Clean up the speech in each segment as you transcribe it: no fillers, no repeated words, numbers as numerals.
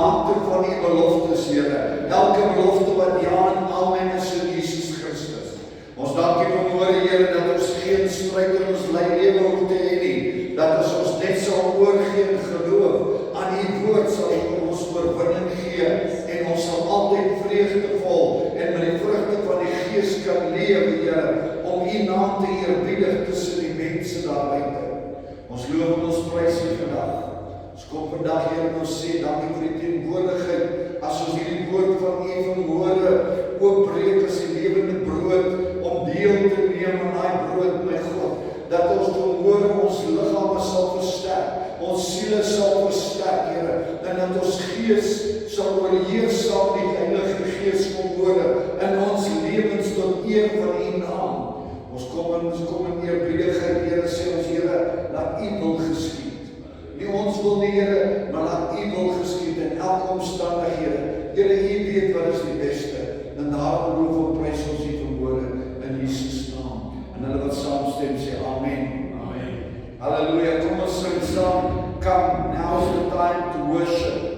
volmaakte van die beloftes, Here. Elke belofte wat ja en amen is in Jesus Christus. Ons dank U vanmôre, Here, dat ons geen stryd in ons lewe hoef te hê nie. Dat as ons net sal oorgee in geloof aan U woord, sal U ons oorwinning gee en ons sal altyd vreugdevol en met die vrugte van die Gees kan lewe, Here, om U naam te eerbiedig tussen die mense daar buite. Ons loof en ons prys U vandag. Ons kom vandag, Here, en ons sê dankie vir die teenwoordigheid. As ons hierdie woord van U vanmôre oopbreek as die lewende brood om deel te neem aan daai brood, my God, dat ons vanmôre ons liggame sal versterk, ons siele sal versterk, Here, en dat ons gees sal oorheers saam met die Heilige Gees vanmôre in ons lewens tot eer van U naam. Ons kom in eerbiedigheid, Here, sê ons, Here, laat U wil geskied. Nie ons wil nie, Here, maar laat U wil geskied in elke omstandighede. Here, U weet wat is die beste. En daarom loof en prys ons U vanmôre in Jesus naam. En hulle wat saamstem sê amen. Amen. Halleluja. Kom ons sing saam. Come, now's the time to worship.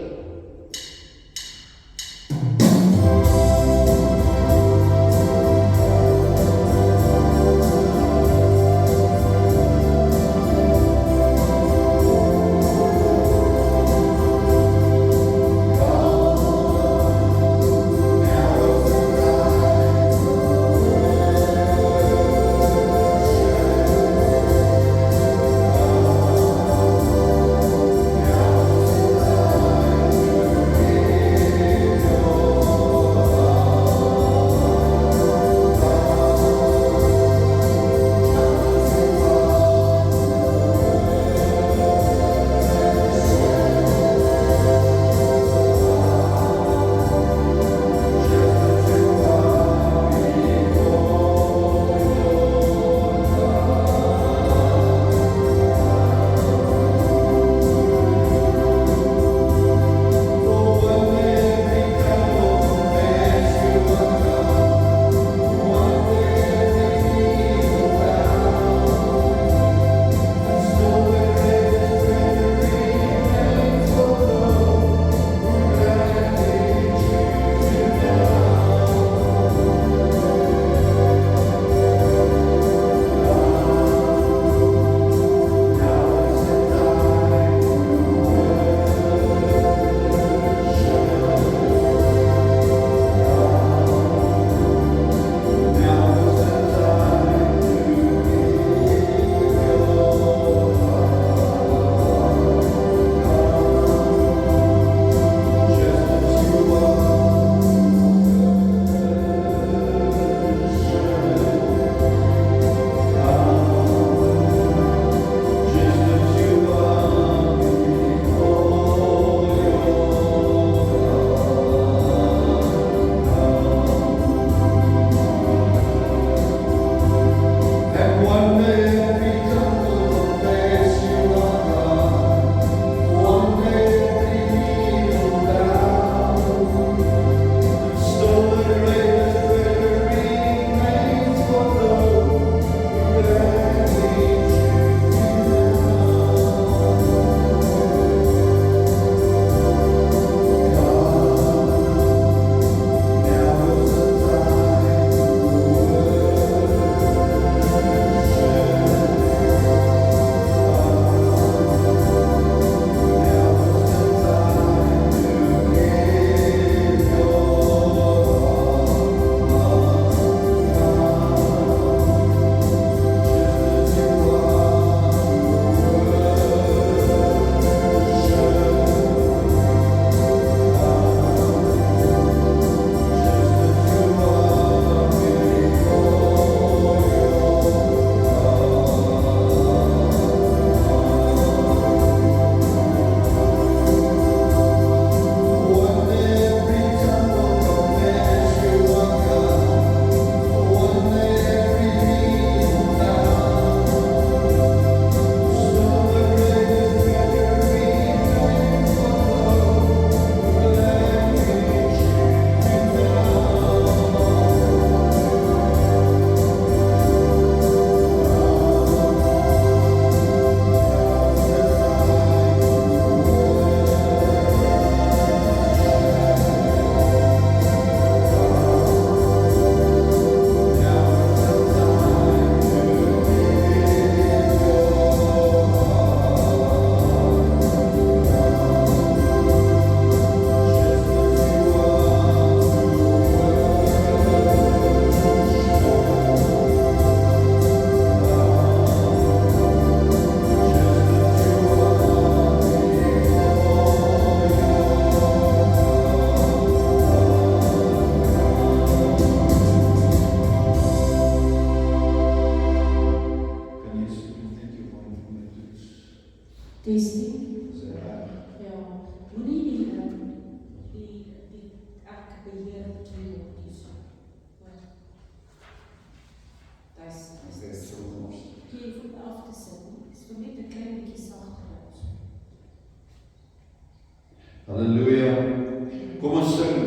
Kom ons sing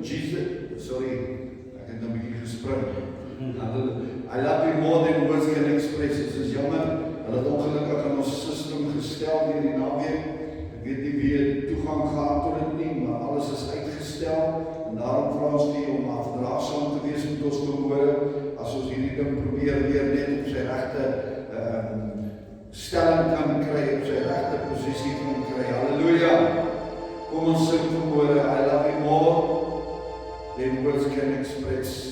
Jesus. Sorry, ek het nou 'n bietjie gespring. I love you more than words can express. Dit is jammer. Hulle het ongelukkig in ons system gestel deur die naweek. Ek weet nie wie toegang gehad tot dit nie, maar alles is uitgestel. En daarom vra ons nie om afdraagsaam te wees met ons verhoore as ons hierdie ding probeer weer net op sy regte stelling kan kry, op sy regte posisie kan kry. Halleluja! Kom ons sing verhoore, I love you more than words can express.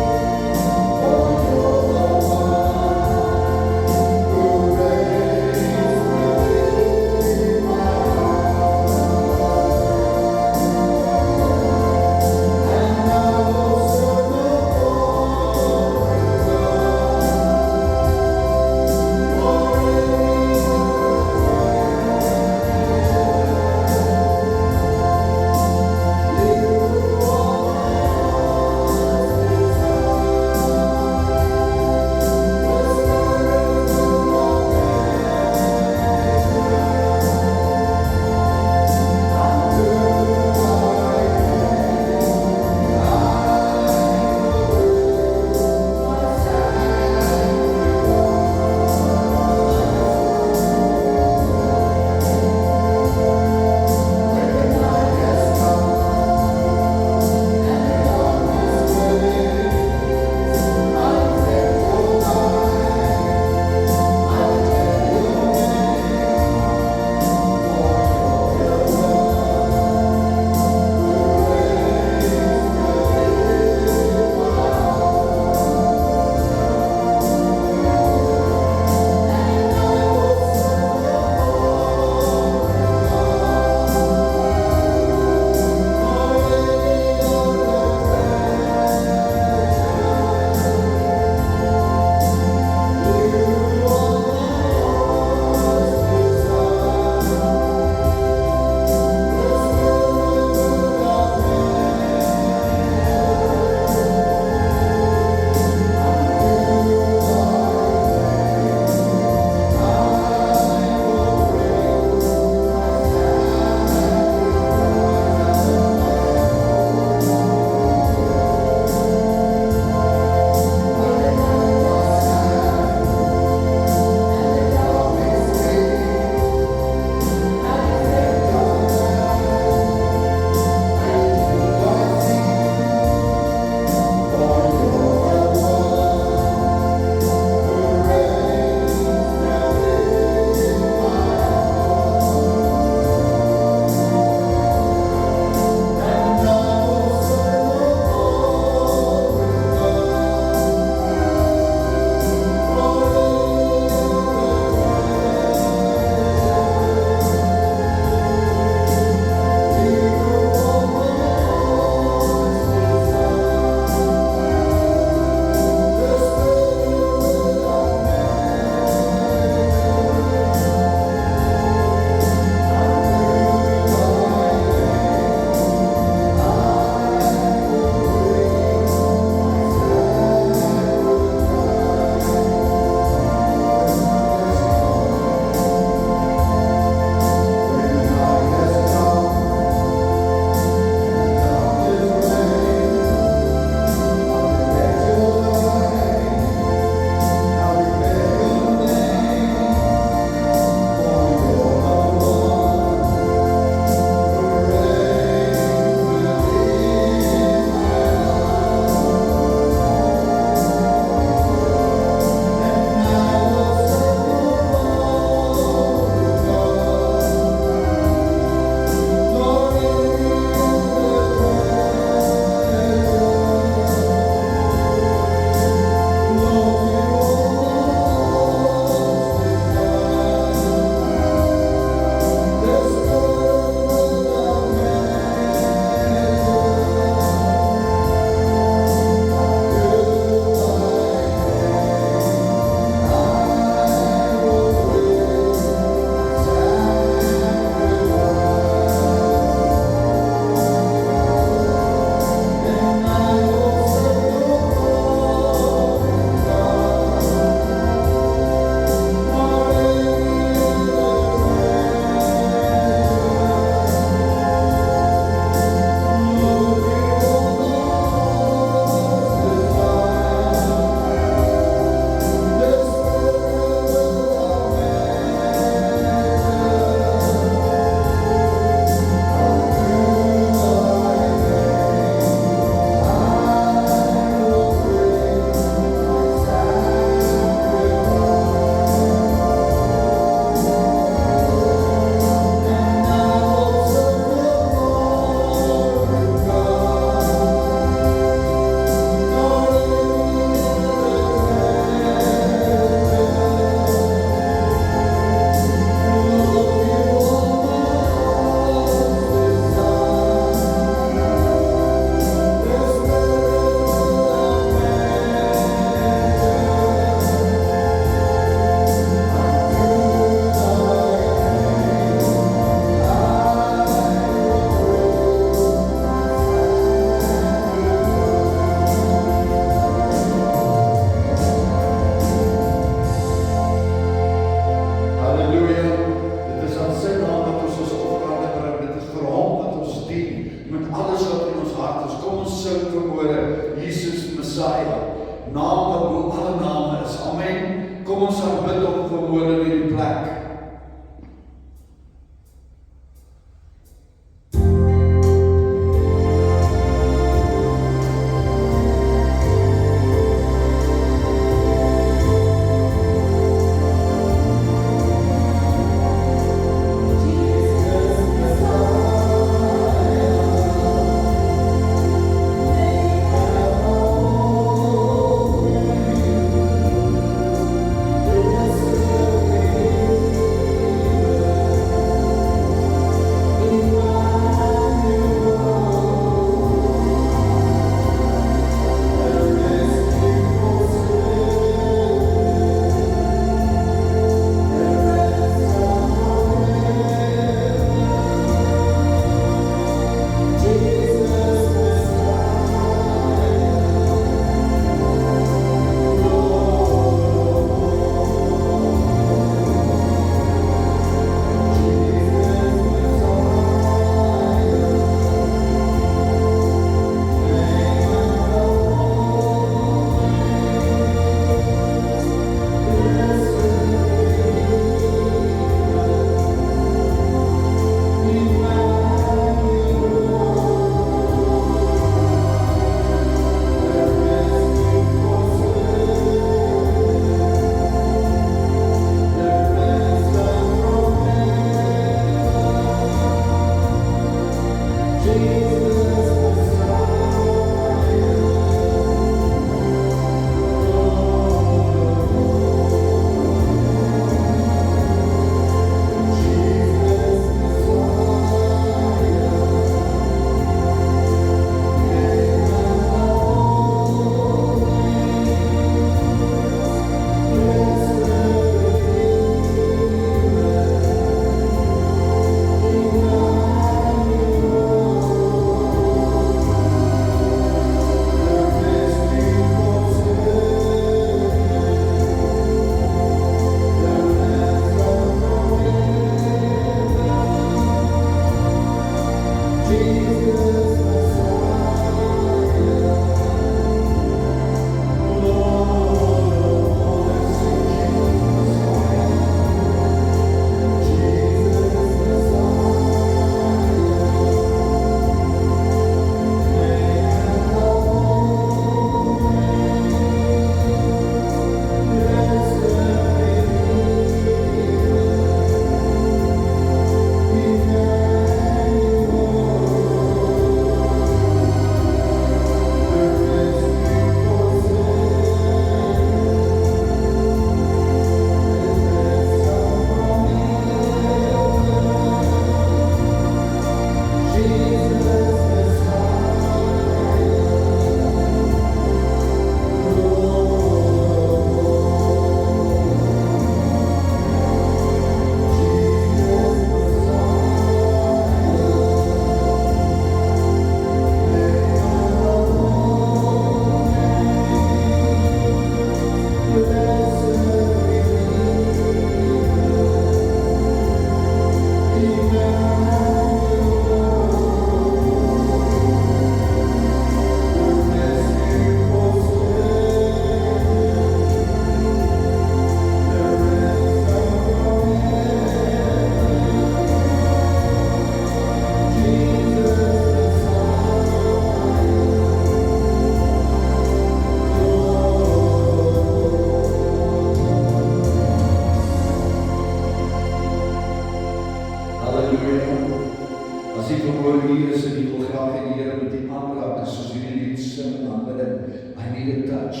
wil lees en ek wil graag hê die Here met die aanraak, soos hierdie lied sing en aanbidding. I need a touch.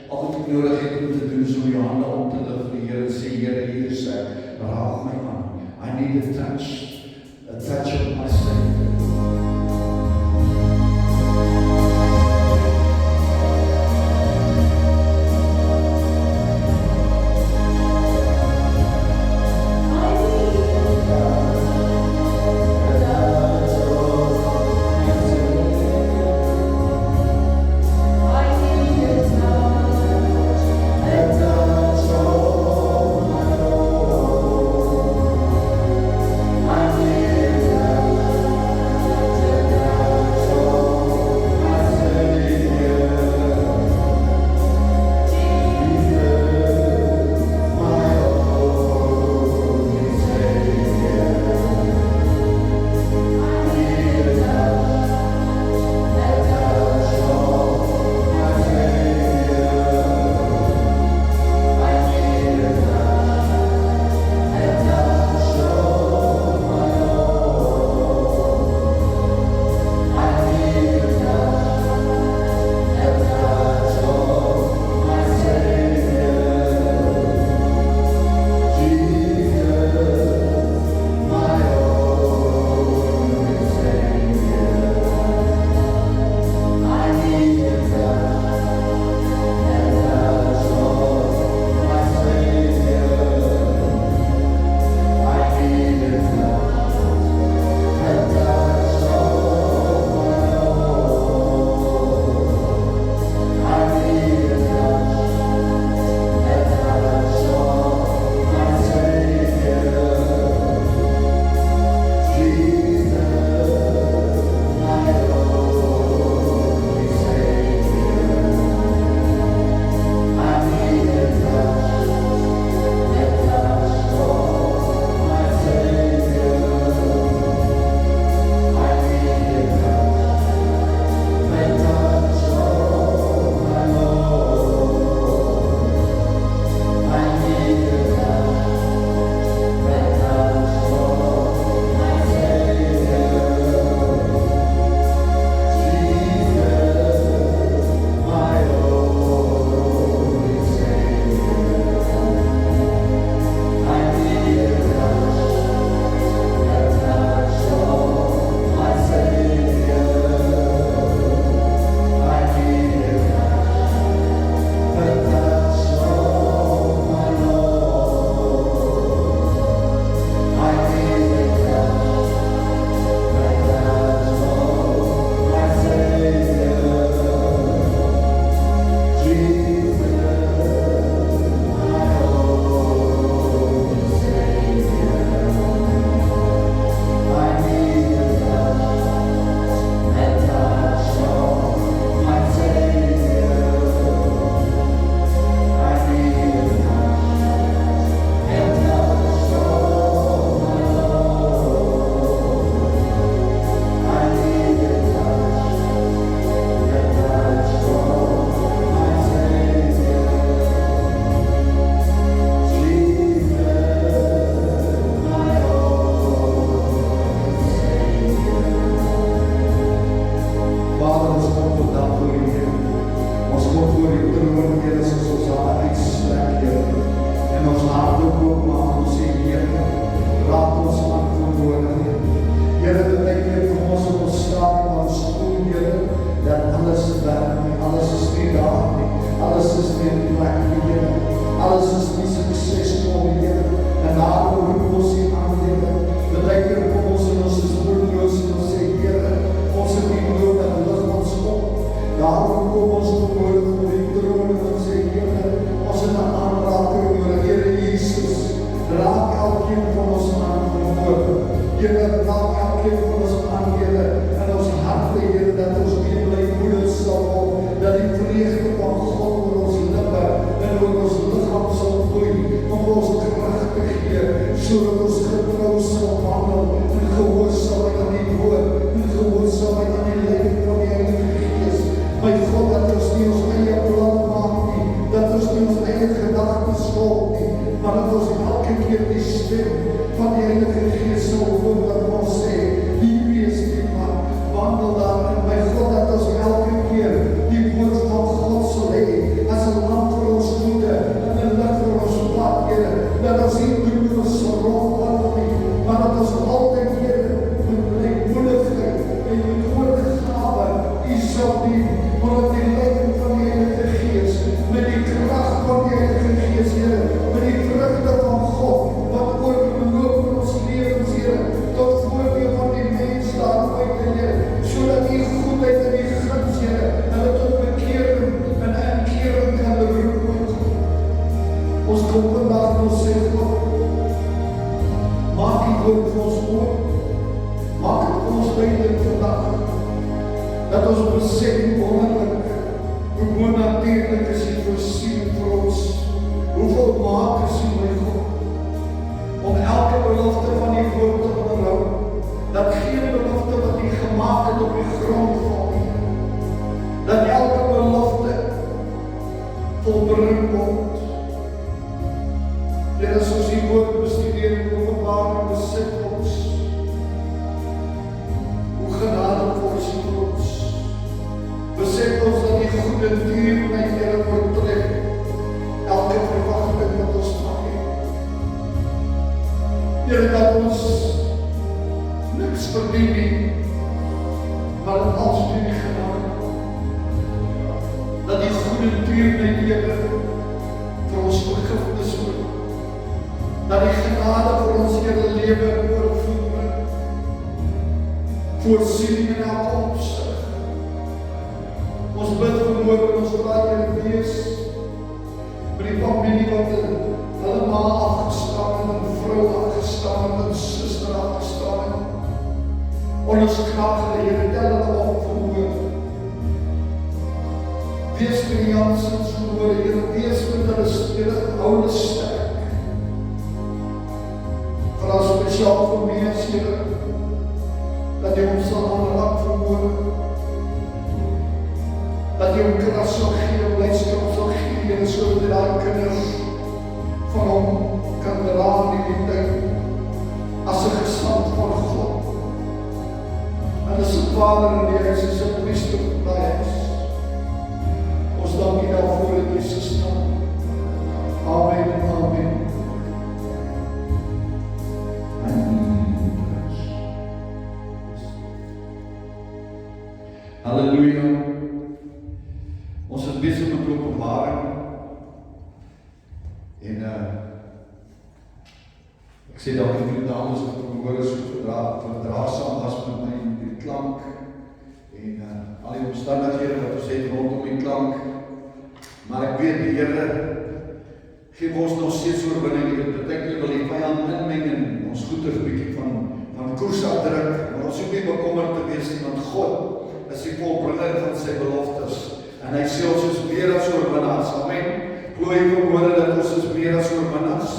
Al wat ek nodig het om te doen, is om jou hande op te lig vir die Here en sê, Here, hier is ek, raak my aan. I need a touch of my Savior. Van die Heilige Gees sal hoor wat ons sê, hier wees die woord vir ons oop. Maak het vir ons duidelik vandag, dat ons besef hoe wonderlik, hoe bonnatuurlik is die voorsiening vir ons, hoe volmaak is U, my God, om elke belofte van die woord te onderhou, dat geen belofte wat U gemaak het op die grond val nie, dat elke belofte volbring word. Here, as ons die woord bestudeer in Openbaring, besef ons hoe genadig is U vir ons. Besef ons dat die goede tierenheid, Here, oortref elke verwagting wat ons mag hê. Here, dat ons niks verdien nie, maar dat alles deur die genade. Dat die goede tierenheid, Here, vir ons vergifnis word. Dat die genade vir ons hele lewe oorvloed bring. Voorsiening in elke opsig. Ons bid vanmôre, ons vra Here, wees met die familie wat hulle ma afgestaan het, en vrou afgestaan het, en suster afgestaan het. Ondersknag, Here, tel hulle op vanmôre. Wees met die Jansens vanmôre, Here, wees met hulle oude sterk. Vir ons spesiaal families, Here, dat U ons sal aanraak vanmôre, dat U hom krag sal gee, blydskap sal gee, Here, sodat die kinders van hom kan dra in die tyd as 'n geslag van God. En as 'n Vader in die huis, as 'n priester by huis. Ons dank U daarvoor in Jesus naam. Amen en amen. Halleluja. Ons is besig met Openbaring. En ek sê dalk vir die dames wat vanmôre so verdraagsaam was met my in die klank en al die omstandighede wat ons het rondom die klank. Maar ek weet die Here gee ons nog steeds oorwinning. Beteken wil die vyand inmeng in ons goeders bietjie van koers afdruk, maar ons hoef nie bekommerd te wees nie, want God is die volbrenger van sy beloftes. En hy sê ons is meer as oorwinnaars. Amen. Glo jy vanmôre dat ons is meer as oorwinnaars?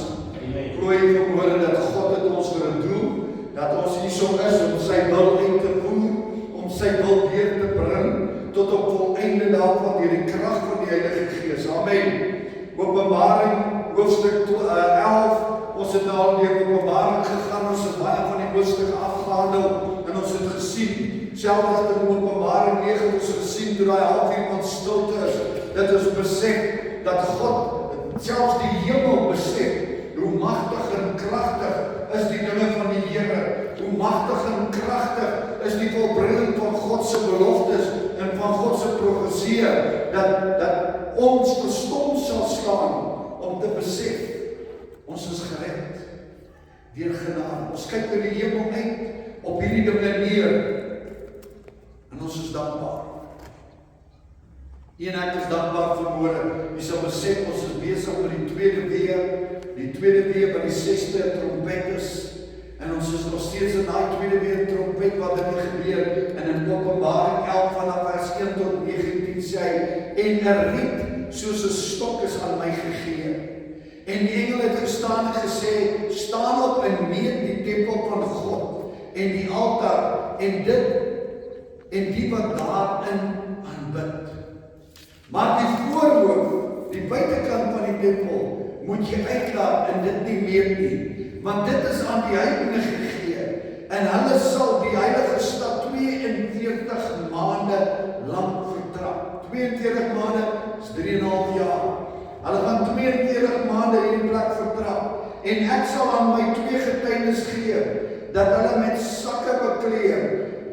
Glo jy vanmôre dat God het ons vir 'n doel, dat ons hierso is om sy wil uit te voer, om sy wil deur te bring tot op volleinde daarvan deur die krag van die Heilige Gees. Amen. Openbaring hoofstuk 11. Ons het nou deur Openbaring gegaan, ons het baie van die hoofstukke afgehandel en ons het gesien, selfs dat in Openbaring 9 ons gesien toe daai halfuur van stilte is, dat ons besef dat God, selfs die hemel besef, hoe magtig en kragtig is die dinge van die Here, hoe magtig en kragtig is die volbringing van God se beloftes en van God se profeseë, dat ons verstom sal staan om te besef, ons is gered deur genade. Ons kyk in die hemel uit op hierdie dinge neer en ons is dankbaar. En ek is dankbaar vanmôre. Jy sal besef ons is besig met die tweede wee van die 6de trompet is, en ons is nog steeds in daai tweede wee trompet wat dit gebeur, en in Openbaring 11 vanaf vers 1 tot 19 sê hy, en 'n riet soos 'n stok is aan my gegee. En die engel het gestaan en gesê, staan op en meet die tempel van God, en die altaar, en die wat daarin aanbid. Maar die voorhoof, die buitekant van die tempel, moet jy uitlaat en dit nie meet nie, want dit is aan die heidene gegee, en hulle sal die heilige stad 42 maande lank vertrap. 42 maande is 3,5 jaar. Hulle gaan 42 maande hierdie plek vertrap, en ek sal aan my 2 getuienis gee, dat hulle met sakke bekleed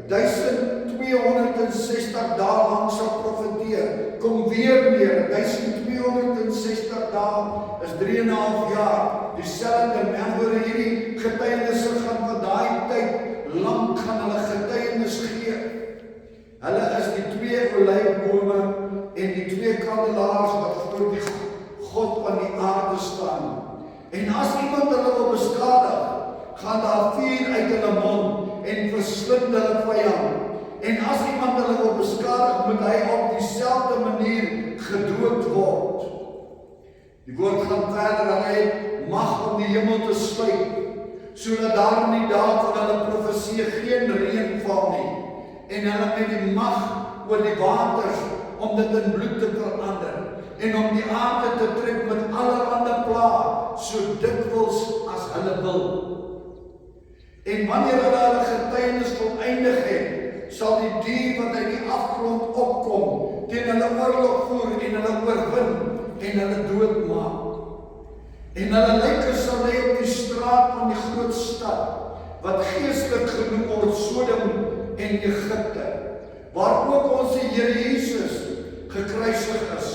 1260 dae lang sal profeteer. Kom weer meer, 1260 dae is 3,5 jaar. Dieselfde mense hierdie getuienisse gaan van daai tyd lank gaan hulle getuienis gee. Hulle is die 2 olyfbome en die 2 kandelaars wat voor die God van die aarde staan. En as iemand hulle wil beskadig, gaan daar 4 hulle vyand. En as iemand hulle wil beskadig, moet hy op dieselfde manier gedood word. Die woord gaan verder, en hy het mag om die hemel te sluit, sodat daar in die dae van hulle profesie geen reën val nie, en hulle met die mag oor die waters, om dit in bloed te verander, en om die aarde te trek met allerhande plaag, so dikwels as hulle wil. En wanneer hulle getuienis voleindig het, sal die dier wat uit die afgrond opkom, teen hulle oorlog voer en hulle oorwin en hulle doodmaak. En hulle lyke sal lê op die straat van die groot stad, wat geestelik genoem word Sodom en Egipte, waar ook ons Here Jesus gekruisig is.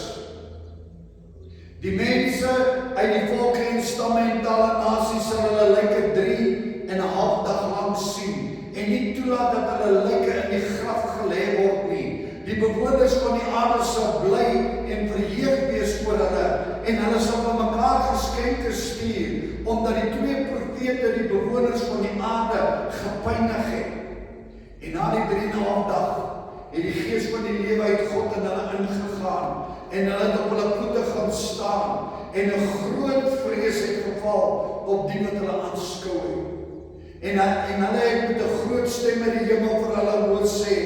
Die mense uit die volke en stamme en talle nasies sal hulle lyke 3,5 dag lang sien, en nie toelaat dat hulle lyke in die graf gelê word nie. Die bewoners van die aarde sal bly en verheug wees oor hulle, en hulle sal aan mekaar geskenke stuur, omdat die 2 profete die bewoners van die aarde gepynig het. En na die 3,5 dag het die gees van die lewe uit God in hulle ingegaan, en hulle het op hulle voete gaan staan, en 'n groot vrees het geval op die wat hulle aanskou het. En hulle het met 'n groot stem in die hemel vir hulle hoor sê,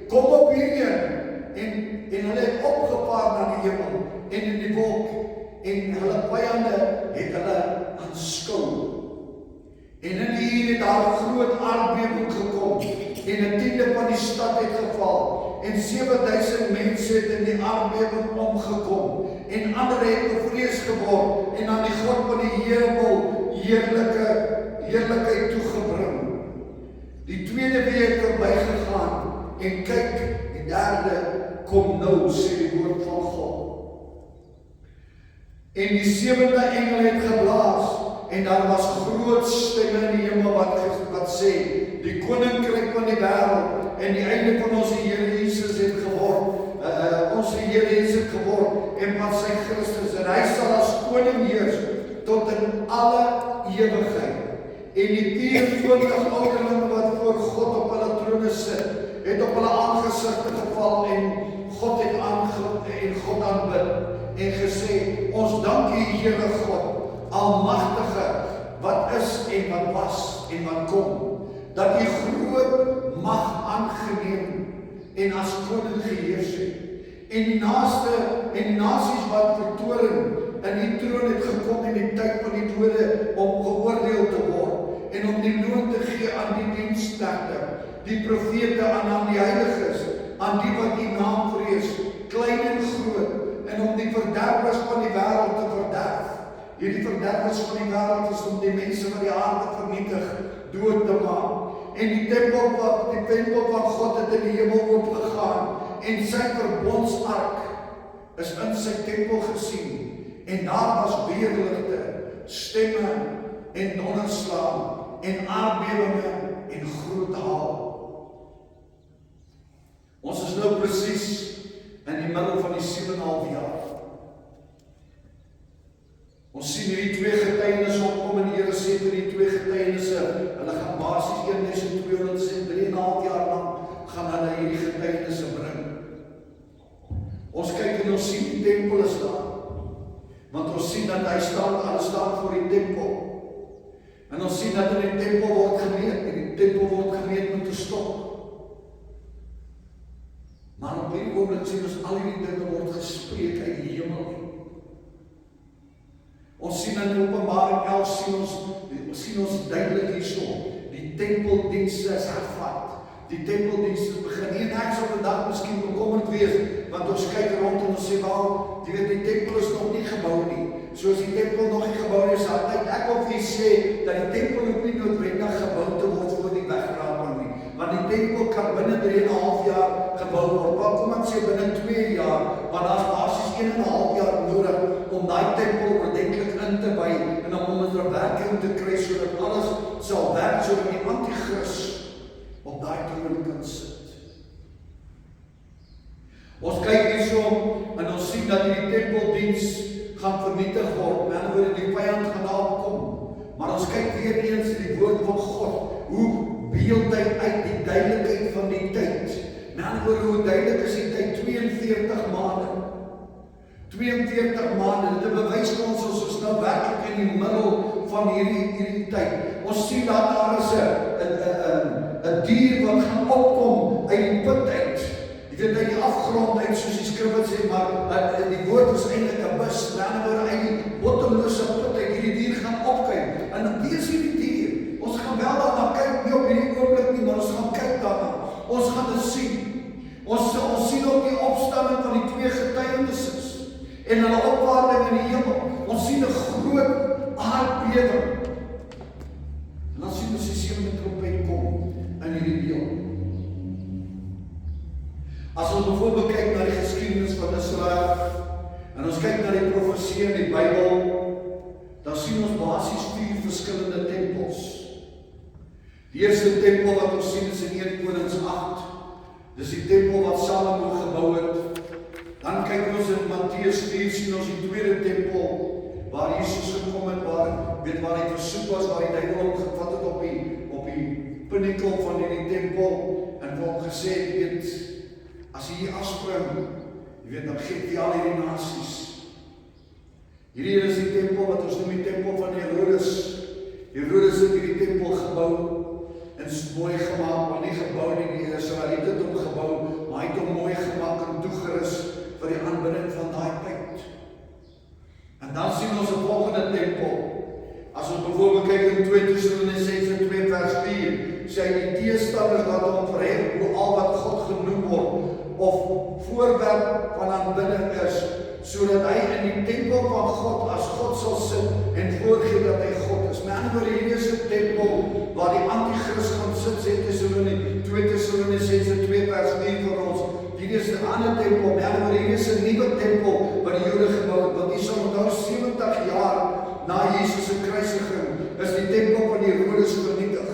kom op hierheen, en hulle het opgevaar na die hemel, en in die wolk, en hulle vyande het hulle aanskou. En in die uur het daar 'n groot aardbewing gekom, en 1/10 van die stad het geval, en 7000 mense het in die aardbewing omgekom, en ander het bevrees geword, en aan die God van die hemel heerlikheid toegebring. Die tweede week verbygegaan, en kyk, die derde kom nou, sê die woord van God. En die 7de engel het geblaas, en daar was groot stemme in die hemel wat sê, die koninkryk van die wêreld en die einde van ons Here Jesus het geword, ons Here Jesus het geword, en van sy Christus, en hy sal as koning heers, tot in alle ewigheid. En die 24 ouderlinge wat voor God op hulle trone sit, het op hulle aangesigte geval, en God aanbid, en gesê, ons dank U, Here God, Almagtige, wat is en wat was en wat kom, dat U groot mag aangeneem en as koning geheers het. En die nasies wat vertoring in die troon het gekom in die tyd van die dode om geoordeel te word, en om die loon te gee aan die diensknegte, die profete aan die heiliges, aan die wat U naam vrees, klein en groot, en om die verderwers van die wêreld te verderf. Hierdie verderwers van die wêreld is om die mense wat die aarde vernietig, dood te maak. En die tempel van God het in die hemel oopgegaan, en sy verbondsark is in sy tempel gesien, en daar was weerligte, stemme en donderslag, en aardbewinge en groot haal. Ons is nou presies in die middel van die 7,5 jaar. Ons sien hierdie 2 getuienisse opkom, en die Here sê vir die 2 getuienisse, hulle gaan basies 1203,5 jaar lang gaan hulle hierdie getuienisse bring. Ons kyk en ons sien die tempel is daar, want ons sien dat hulle staan voor die tempel, en ons sien dat in die tempel word gemeet, en die tempel word gemeet met 'n stok. Maar op hierdie oomblik sien ons al hierdie dinge word gespreek uit die hemel. Ons sien in Openbaring 11 sien ons duidelik hierso, die tempeldienste is hervat. Die tempeldienste begin. Nie ek sal vandag miskien bekommerd wees, want ons kyk rond en ons sê, wel, die tempel is nog nie gebou nie. Soos die tempel nog nie gebou is, ek wil vir sê, dat die tempel ook nie noodwendig gebou te word voor die wegraping nie. Want die tempel kan binne 3,5 jaar gebou word. Wat kom ek sê binne 2 jaar, want daar is basies 1,5 jaar nodig om daai tempel ordentlik in te wy en om dit in werking te kry sodat alles sal werk, sodat die anti-kris op daai troon kan sit. Ons kyk hierso en ons sien dat die tempeldiens gaan vernietig word. Met ander woorde, die vyand gaan daar kom. Maar ons kyk weer eens die woord van God, hoe beeld hy uit die duidelikheid van die tyd. Met ander woorde, hoe duidelik is die tyd? 42 maande. 42 maande, dit bewys ons is nou werklik in die middel van hierdie tyd. Ons sien dat daar is 'n dier wat gaan opkom uit die put uit. Jy weet, uit die afgrond uit, soos die skrif het sê, maar die woord is eintlik 'n bus, met ander woorde, uit die bottomlose put uit, hierdie dier gaan opkyk. En wie is hierdie dier? Ons gaan wel daarna kyk, nie op hierdie oomblik nie, maar ons gaan kyk daarna. Ons gaan dit sien. Ons sien ook die opstanding van die twee getuienises en hulle opwaarding in die hemel. Ons sien 'n groot aardbewing. En dan sien ons die sewende trompet kom in hierdie beeld. As ons bijvoorbeeld kyk na die geskiedenis van Israel en ons kyk na die profesie in die Bybel, dan sien ons basies 4 verskillende tempels. Die eerste tempel wat ons sien is in 1 Konings 8. Dis die tempel wat Salomo gebou het. Dan kyk ons in Matteus 4, sien ons die tweede tempel waar Jesus gekom het, waar hy versoek was, waar die duiwel hom gevat het op die pinnakel van hierdie tempel en vir hom gesê het, jy weet, as jy hier afspring, jy weet, dan gee jy al hierdie nasies. Hierdie is die tempel wat ons noem die tempel van Herodes. Herodes het hierdie tempel gebou en mooi gemaak, maar nie gebou nie, die Israeliete het hom gebou, maar hy het hom mooi gemaak en toegerus vir die aanbidding van daai tyd. En dan sien ons 'n volgende tempel. As ons bijvoorbeeld kyk in 2 Tessalonisense 2 vers 4, sê hy die teestanders wat hom verhef oor al wat God genoem word, of voorwerp van aanbidding is, sodat hy in die tempel van God as God sal sit en voorgee dat hy God is. Met ander woorde, hierdie is 'n tempel waar die antichrist gaan sit, sê 2 Tessalonisense 2 vers 4 vir ons. Hierdie is 'n ander tempel, met ander woorde, hierdie is 'n nuwe tempel wat die Jode gebou het, want die sal onthou 70 jaar na Jesus se kruisiging is die tempel van die Herodes vernietig.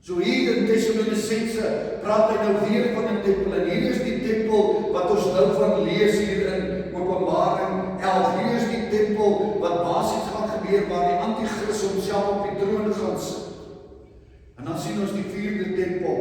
So hier in Tessalonisense praat hy nou weer van 'n tempel, en hier is die tempel wat ons nou van lees hier in Openbaring 11. Hier is die tempel wat basies gaan gebeur, waar die antichrist homself op die troon gaan sit. En dan sien ons die 4de tempel.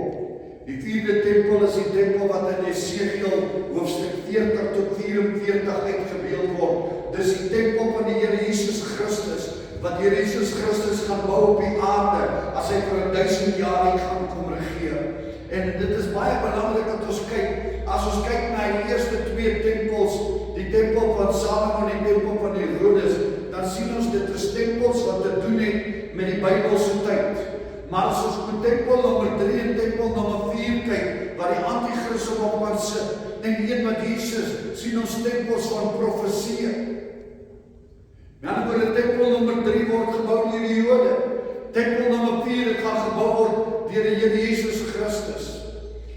Die 4de tempel is die tempel wat in Esegiel hoofstuk 40 tot 44 uitgebeeld word. Dis die tempel van die Here Jesus Christus, wat Here Jesus Christus gaan bou op die aarde, as hy vir 1000 jaar gaan kom regeer. En dit is baie belangrik dat ons kyk, as ons kyk na die eerste 2 tempels, die tempel van Salomo en die tempel van Herodes, dan sien ons dit is tempels wat te doen het met die Bybelse tyd. Maar as ons op tempel nommer 3 en tempel nommer 4 kyk, waar die antichrist op hom kan sit, en die een met Jesus, sien ons tempels van profesie. Met ander woorde, tempel nommer 3 word gebou deur die Jode. Tempel nommer 4 het gaan gebou word deur die Here Jesus Christus.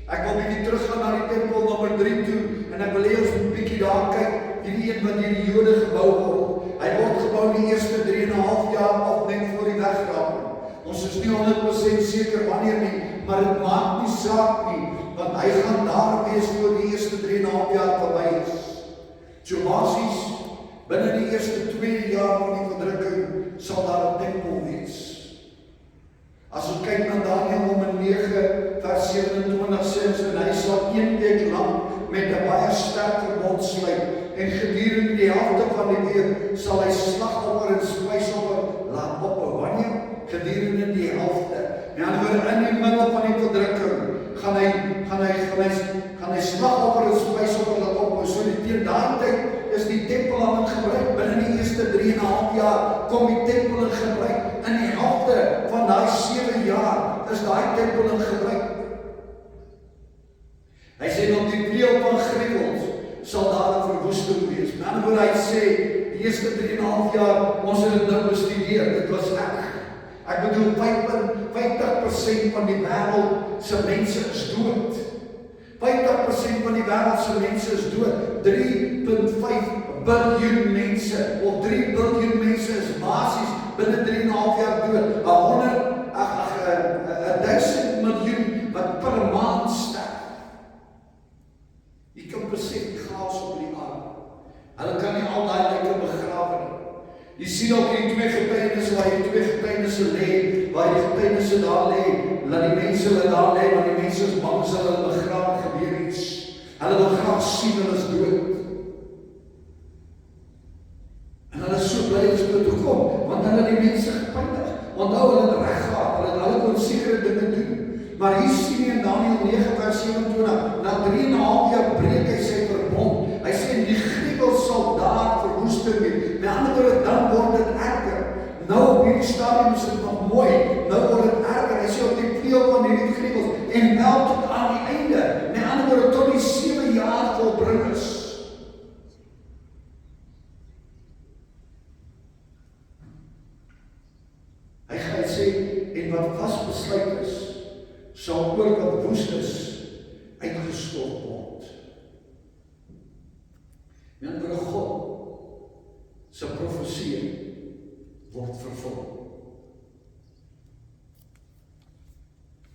Ek wil bietjie teruggaan na die tempel nommer 3 toe, en ek wil hê ons moet bietjie daar kyk, hierdie een wat deur die Jode gebou word. Hy word gebou in die eerste 3,5 jaar of net voor die wegraping. Ons is nie 100% seker wanneer nie, maar dit maak nie saak nie, want hy gaan daar wees voor die eerste 3,5 jaar verby is. So basies, binne die eerste 2 jaar van die verdrukking, sal daar 'n tempel wees. As ons kyk na Daniël nommer 9, vers 27, sê ons, en hy sal 1 week lang met 'n baie sterk verbond sluit, en gedurende die helfte van die week sal hy slagoffer en spysoffer laat ophou. Wanneer? Gedurende die helfte. Met ander woorde, in die middel van die verdrukking gaan hy slagoffer en spysoffer laat ophou. So teen daai tyd is die tempel al in gebruik. Binne die eerste 3,5 jaar kom die tempel in gebruik. In die helfte van daai 7 jaar is daai tempel in gebruik. Hy sê nog die pleel van gruwels sal daar 'n verwoesting wees. Met ander woorde, hy sê die eerste 3,5 jaar, ons het dit nou bestudeer, dit was erg. Ek bedoel, 50% van die wêreld se mense is dood. 50% van die wêreld se mense is dood. 3,5 biljoen mense, of 3 biljoen mense is basies binne 3,5 jaar dood. 1000 miljoen wat per maand sterf. Jy kan besef die chaos op die aarde. Hulle kan nie al daai lyke begrawe nie. Jy sien ook in twee getuienisse, waar jy twee getuienisse lê, waar jy getuienisse daar lê, laat die mense hulle daar lê, want die mense is bang, hulle begraaf, gebeur iets. Hulle wil graag sien, hulle is dood. En hulle is so bly as dood. Hoekom? Want hulle die mense gepeinig. Onthou, hulle het reg gehad, hulle kon sekere dinge doen. Maar hier sien jy in Daniël 9 vers 27, na 3,5 jaar breek hy sy verbond. Hy sê, die gruwel sal daar verwoesting wees. Met ander woorde, dan word dit erger. Nou op hierdie stadium is dit nog mooi, nou word dit erger. Hy sê op die vleuel van hierdie gruwels, en wel tot aan die einde. Met ander woorde, tot die 7 jaar volbring is. Hy gaan sê, en wat vasbesluit is, sal ook wat woes is, uitgestort word. En vir God se profesie word vervul.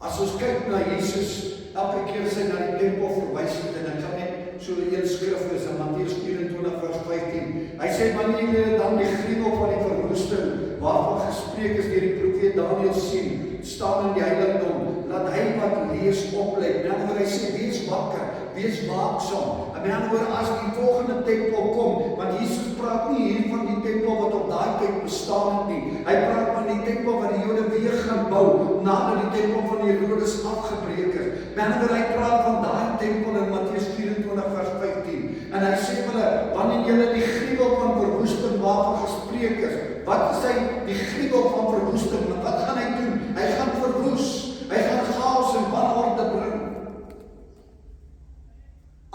As ons kyk na Jesus, elke keer as hy na die tempel verwys het, en ek gaan net so een skrif is in Matteus 24 vers 15. Hy sê, wanneer julle dan die gruwel van die verwoesting, waarvan gespreek is deur die profeet Daniël sien, staan in die heiligdom, laat hy wat lees oplet. Met ander woorde, hy sê, wees wakker, wees waaksaam. En met ander woorde, as die volgende tempel kom, want Jesus praat nie hier van die tempel wat op daai tyd bestaan het nie. Hy praat van die tempel wat die Jode weer gaan bou, nadat die tempel van Herodes afgebreek is. Met ander woorde, hy praat van daai tempel in Matteus 24 vers 15. En hy sê vir hulle, wanneer julle die gruwel van verwoesting waarvan gespreek is, wat is hy die gruwel van verwoesting? Wat gaan hy doen? Hy gaan verwoes. Hy gaan chaos en wanorde bring.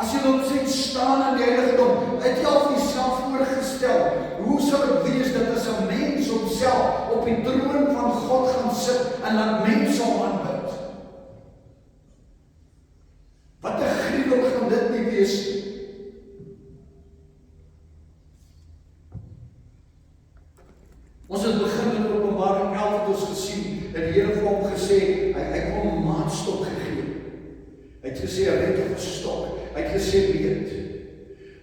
As jy op sy staan in die heiligdom, het jy al vir jouself voorgestel, hoe sal dit wees dat as 'n mens homself op die troon van God gaan sit en laat mense hom aanbid? Wat 'n gruwel gaan dit nie wees nie. Ons het begin in Openbaring 11 het ons gesien, en die Here vir hom gesê, hy kon 'n maatstok gegee. Hy het gesê, hy het 'n stok. Hy het gesê, weet.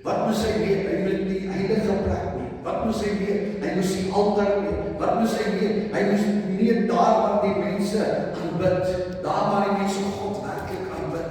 Wat moes hy weet? Hy moet die heilige plek weet. Wat moes hy weet? Hy moes die altaar weet. Wat moes hy weet? Hy moes nie daar waar die mense aanbid, daar waar die mense God werklik aanbid.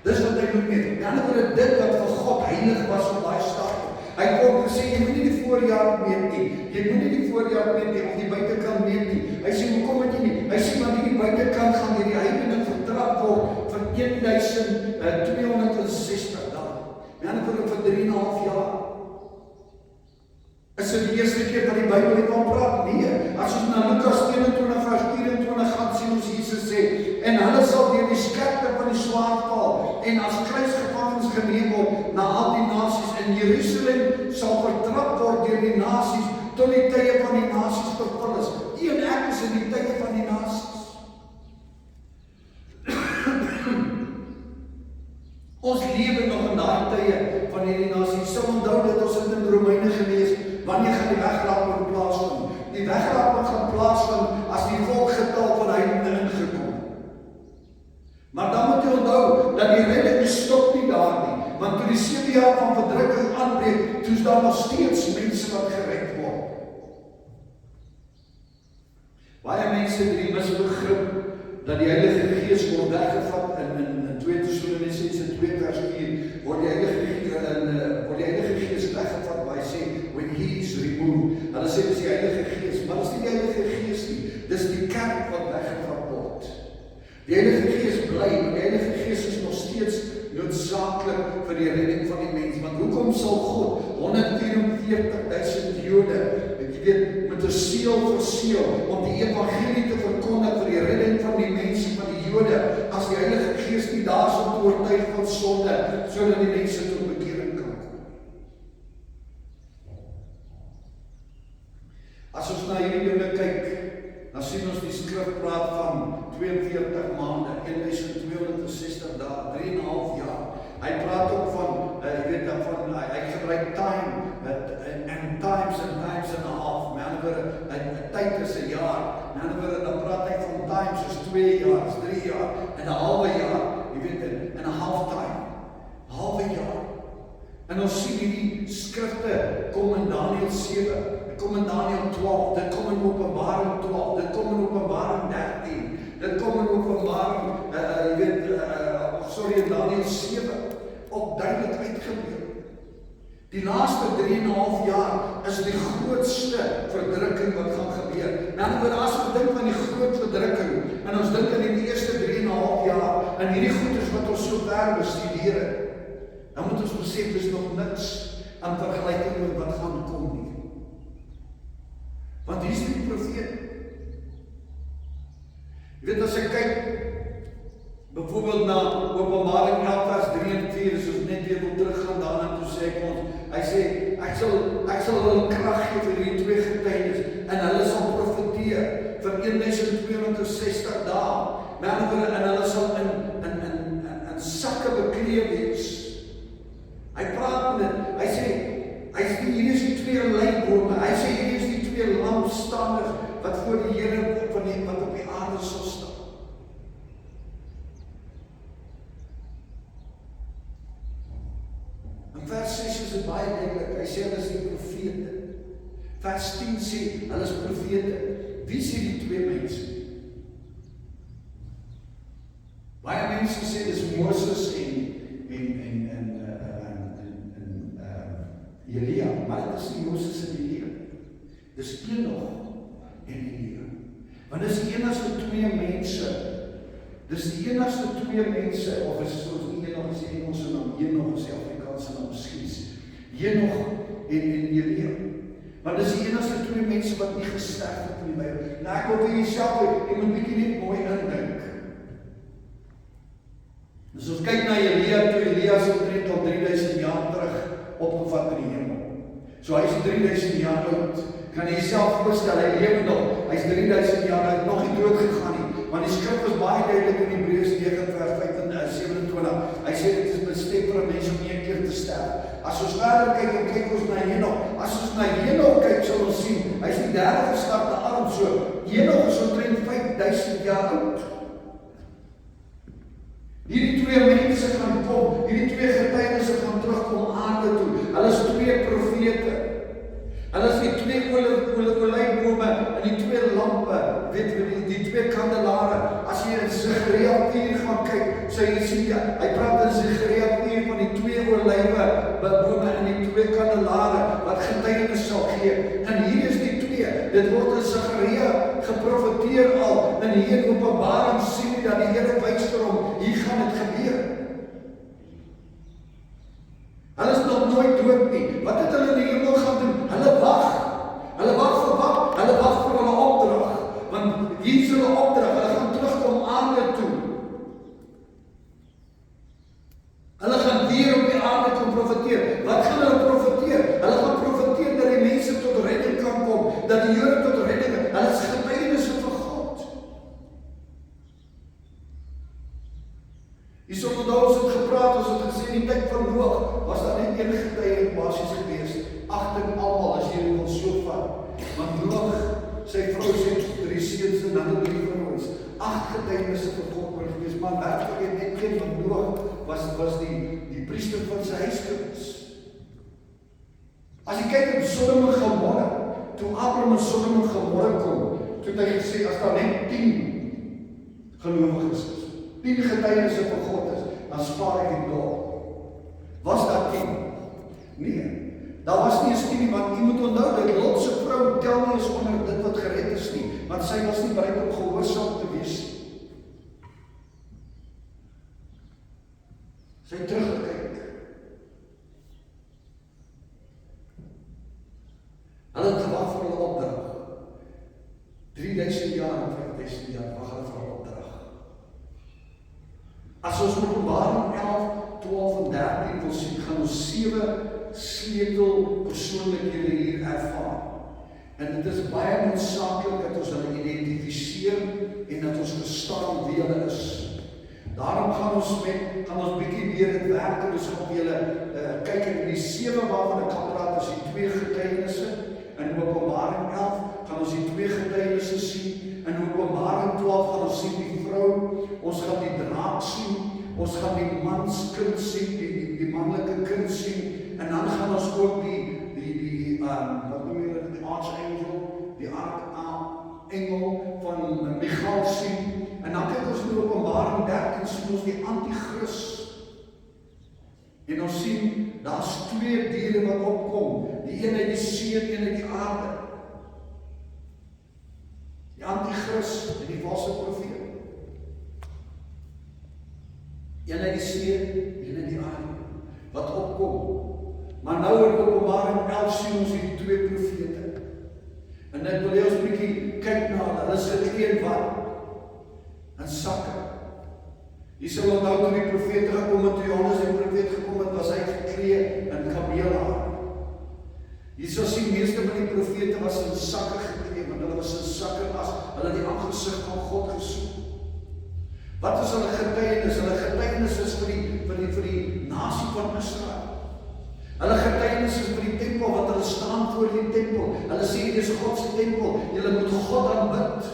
Dis wat hy moet weet. En ander woorde, dit wat vir God heilig was op daai stadium. Hy kon gesê, jy moet nie die voorjaar meet nie. Jy moet nie die voorjaar meet nie, of die buitekant meet nie. Hy sê, hoekom het jy nie? Hy sê, want die buitekant gaan deur die heidene vertrap word vir 1260 dae. En dan vir 3,5 jaar. Is dit die eerste keer dat die Bybel hiervan praat? Nee. As ons na Lukas 21 vers 24 gaan sien ons Jesus sê, en hulle sal deur die skerpte van die swaard val, en as kruisgevangenes geneem word na al die nasies, en Jerusalem sal vertrap word deur die nasies, tot die tye van die nasies vervul is. U en ek is in die tye van die nasies. Ons lewe nog in daai tye van hierdie nasies. Sal onthou dat ons het in Romeine gelees, wanneer gaan die wegraping plaasvind? Die wegraping gaan plaasvind as die volkgetal van heidene ingekom. Maar dan moet jy onthou dat die redding stop nie daar nie, want toe die 7 jaar van verdrukking aanbreek, toe is daar nog steeds mense wat gered word. Baie mense het die misbegrip dat die Heilige Gees word weggevat in 2 Tessalonisense 2 vers 4 word die Heilige Gees weggevat, waar hy sê when he is removed. Hulle sê dis die Heilige Gees, maar dis nie die Heilige Gees nie. Dis die kerk wat weggevat word. Die Heilige Gees bly, maar die Heilige Gees is nog steeds noodsaaklik vir die redding van die mens. Want hoekom sal God 144.000 Jode, jy weet, met 'n seël verseël om die evangelie te verkondig vir die redding van die mense, van die Jode, as die Heilige Gees nie daar sou oortuig van sonde, sodat die mense tot bekering kan kom? As ons na hierdie dinge kyk, dan sien ons die skrif praat van 42 maande, 1260 dae, 3,5 jaar. Hy praat ook van, jy weet, hy gebruik time, and times and a half. Met ander woorde, 'n tyd is 'n jaar. Met ander woorde, dan praat hy van times soos 2 jaar, 3 jaar, en 'n halwe jaar, jy weet, en 'n half time. Halwe jaar. En ons sien hierdie skrifte kom in Daniël 7, kom in Daniël 12, dit kom in Openbaring 12, dit kom in Openbaring 13, dit kom in Openbaring, in Daniël 7, ook duidelik uitgebeeld. Die laaste 3,5 jaar is die grootste verdrukking wat gaan gebeur. Nou, as ons dink aan die groot verdrukking, en ons dink aan die eerste 3,5 jaar, en hierdie goeders wat ons so ver bestudeer het, dan moet ons besef, dis nog niks aan vergelyking met wat gaan kom nie. Want hier is die profeet. Jy weet, as ek kyk, byvoorbeeld na Openbaring 11 vers 3 en 4, as ons net weer wil teruggaan daarna toe sê ek ons, hy sê, ek sal hulle krag gee vir die 2 getuienis, en hulle sal profeteer vir 1260 dae, en hulle sal in sakke bekleed wees. Hy praat met dit, hy sê, hier is die 2 leibome, hy sê, hier is die 2 lampstanders, wat voor die Here wat op die aarde sal staan. In vers 6 is dit baie duidelik, hy sê, hulle is die profete. Vers 10 sê, hulle is profete. Wie sê die 2 mense? Baie mense sê, dis Moses en Elia, maar dit is nie Moses en Elia. Dis Enoch en Elia. Want dis die enigste 2 mense, of is soos Enoch is die Engelse naam, Enoch is die Afrikaanse naam, skies. Enoch en Elia. Want dis die enigste 2 mense wat nie gesterf het in die Bybel. Nou ek wil vir jouself, jy moet bietjie net mooi indink. Dus ons kyk na Elia, toe Elia is omtrent al 3000 jaar terug opgevat in die hemel. So hy is 3000 jaar oud. Kan jy jouself voorstel, hy leef nog. Hy is 3000 jaar oud, nog nie dood gegaan nie. Want die skrif is baie duidelik in Hebreërs 9 vers 27. Hy sê dit is bestem vir 'n mens om 1 keer te sterf. As ons verder kyk en kyk ons na Enoch. As ons na Enoch kyk, sal ons sien, hy is die 3de geslagte Adam, so Enoch is omtrent 5000 jaar oud. Hierdie 2 mense gaan kom, hierdie 2 getuienisse gaan terugkom aarde toe. Hulle is 2 profete. Hulle is die 2 olijfbome en die 2 lampe, weet jy, die 2 kandelare. As jy in Sagaria 4 gaan kyk, sê jy sien, hy praat in Sagaria 4 van die 2 olijfbome en die 2 kandelare wat getuienis sal gee. En hier is die 2, dit word in Sagaria geprofeteer al, en hier in Openbaring sien jy dat die Here wys vir hom, hier gaan dit gebeur. Hulle is nog nooit dood nie. Wat het hulle in die hemel gaan doen? Hulle wag. Hulle wag vir wat? Hulle wag vir hulle opdrag. Want hier is hulle opdrag. Hulle gaan terugkom aarde toe. Hulle gaan weer op die aarde kom profeteer. Wat gaan hulle profeteer? Hulle gaan profeteer dat die mense tot redding kan kom, dat die Here tot redding, hulle is getuienisse vir God. Hier sal ons het gepraat, ons het gesê, die tyd van Noag, was daar net 1 getuie basies gewees, agting almal, as jy wil so vat. Want Noag, sy vrou sê 3 seuns en dan 3 vrouens, 8 getuienisse vir God oor gewees, maar werklik net 1 van Noag was die priester van sy huiskinders. As jy kyk op Sodom en Gomorra, toe Abraham in Sodom en Gomorra kom, toe het hy gesê, as daar net 10 gelowiges is, 10 getuienisse vir God is, dan spaar ek die dorp. Was daar 10? Nee, daar was nie eens 10 nie, want jy moet onthou, dat Lot se vrou tel nie eens onder dit wat gered is nie, want sy was nie bereid om gehoorsaam te wees. Sy het teruggekyk. Hulle het gewag vir hulle opdrag. 3000 jaar en 5000 jaar wag hulle vir hulle opdrag. As ons Openbaring 11, 12 en 13 wil sien, gaan ons 7 sleutel persoonlikhede hier ervaar. En dit is baie noodsaaklik dat ons hulle identifiseer en dat ons verstaan wie hulle is. Daarom gaan ons bietjie deur dit werk, en ons gaan op julle kyk in die 7 waarvan ek gaan praat, is die 2 getuienisse. In Openbaring 11 gaan ons die 2 getuienisse sien. In Openbaring 12 gaan ons sien die vrou, ons gaan die draak sien, ons gaan die manskind sien, die manlike kind sien, en dan gaan ons ook wat noem jy aartsengel, die aardengel van Michael sien. En dan kyk ons in Openbaring 13 sien ons die anti-kris. En ons sien, daar's twee diere wat opkom, die een uit die see en een uit die aarde. Die anti-kris en die valse profeet. Een uit die see, een uit die aarde, wat opkom. Maar nou in Openbaring 11 sien ons die twee profete. En ek wil hê ons bietjie kyk na hulle is gekleed wat? In sakke. Jy sal onthou toe die profete gekom het, toe Johannes die profeet gekom het, was hy gekleed in kameelhaar. Jy sal sien, meeste van die profete was in sakke gekleed, want hulle was in sakke as hulle die aangesig van God gesoek. Wat is hulle getuienis? Hulle getuienis is vir die nasie van Israel. Hulle getuienis is vir die tempel, want hulle staan voor die tempel. Hulle sê, dit is God se tempel, julle moet God aanbid.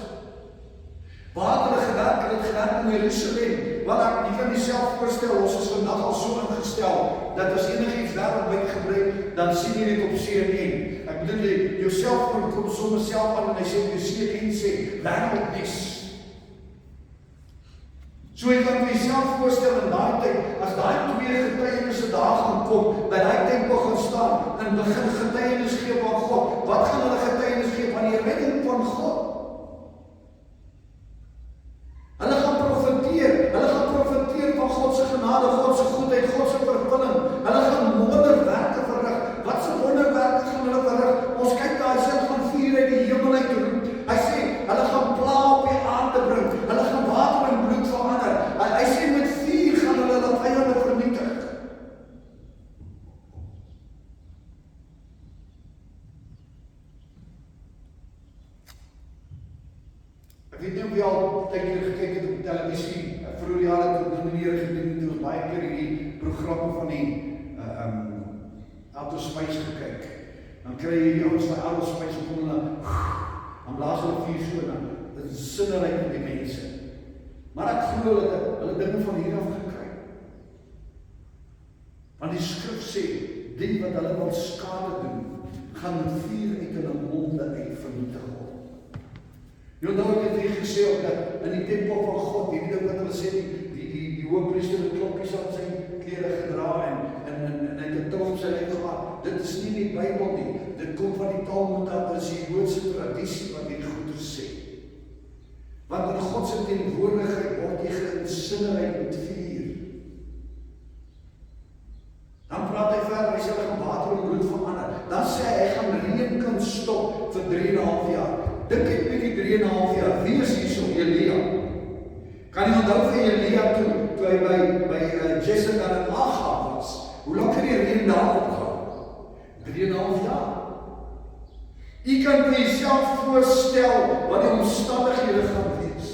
Waar het hulle gewerk? Hulle het gewerk in Jerusalem. Want jy kan jouself voorstel, ons is vandag al so ingestel, dat as enigiets wêreldwyd gebruik, dan sien jy dit op CNN. Ek bedoel jy, jouself kom sommer self aan en hy sê, jy CNN sê, wêreldnuus. So jy kan jouself voorstel in daai tyd, as daai twee getuienisse daar gaan kom, by daai tempel gaan staan, en begin getuienis gee van God. Wat gaan hulle getuienis gee? Van die redding van God. Hulle gaan profeteer van God se genade, God se goedheid, God se vervulling. Hulle gaan wonderwerke verrig. Wat se wonderwerke gaan hulle verrig? Ons kyk daar, hy sê gaan vuur uit die hemel uit roep. Hy sê, hulle gaan pla op die aarde bring. Hulle gaan water in bloed verander. Hy sê met vuur gaan hulle vyande vernietig. Ek weet nie of jy al tydjie gekyk het op televisie, vroeër jare toe die meneer gedoen het, ons baie keer hierdie programme van die Autospice gekyk. Dan kry jy die ouens van Autospice op hulle, dan blaas hulle vuur so, dan dit is sinneryk met die mense. Maar ek glo hulle dinge van hier af gekry. Want die skrif sê, die wat hulle wil skade doen, gaan met vuur uit hulle monde uit vernietig word. Jy onthou ek het hier gesê ook dat in die tempel van God, die ding wat hulle sê, die hoëpriester het klokkies aan sy klere gedra en hy het 'n tong sy lyf gehad. Dit is nie die Bybel nie. Dit kom van die Talmud af, dit is die Joodse tradisie wat hierdie goeie sê. Want in God se teenwoordigheid word jy geinsinereer met vuur. Dan praat hy verder, hy sê hulle gaan water en bloed verander. Dan sê hy gaan reën kan stop vir 3,5 jaar. Dink ek met die 3,5 jaar, wie is hier so Elia? Kan jy onthou van Elia toe hy by Jezebel en Ahab was? Hoe lang het die reën daar opgaan? 3,5 jaar. Jy kan vir jouself voorstel wat die omstandighede gaan wees.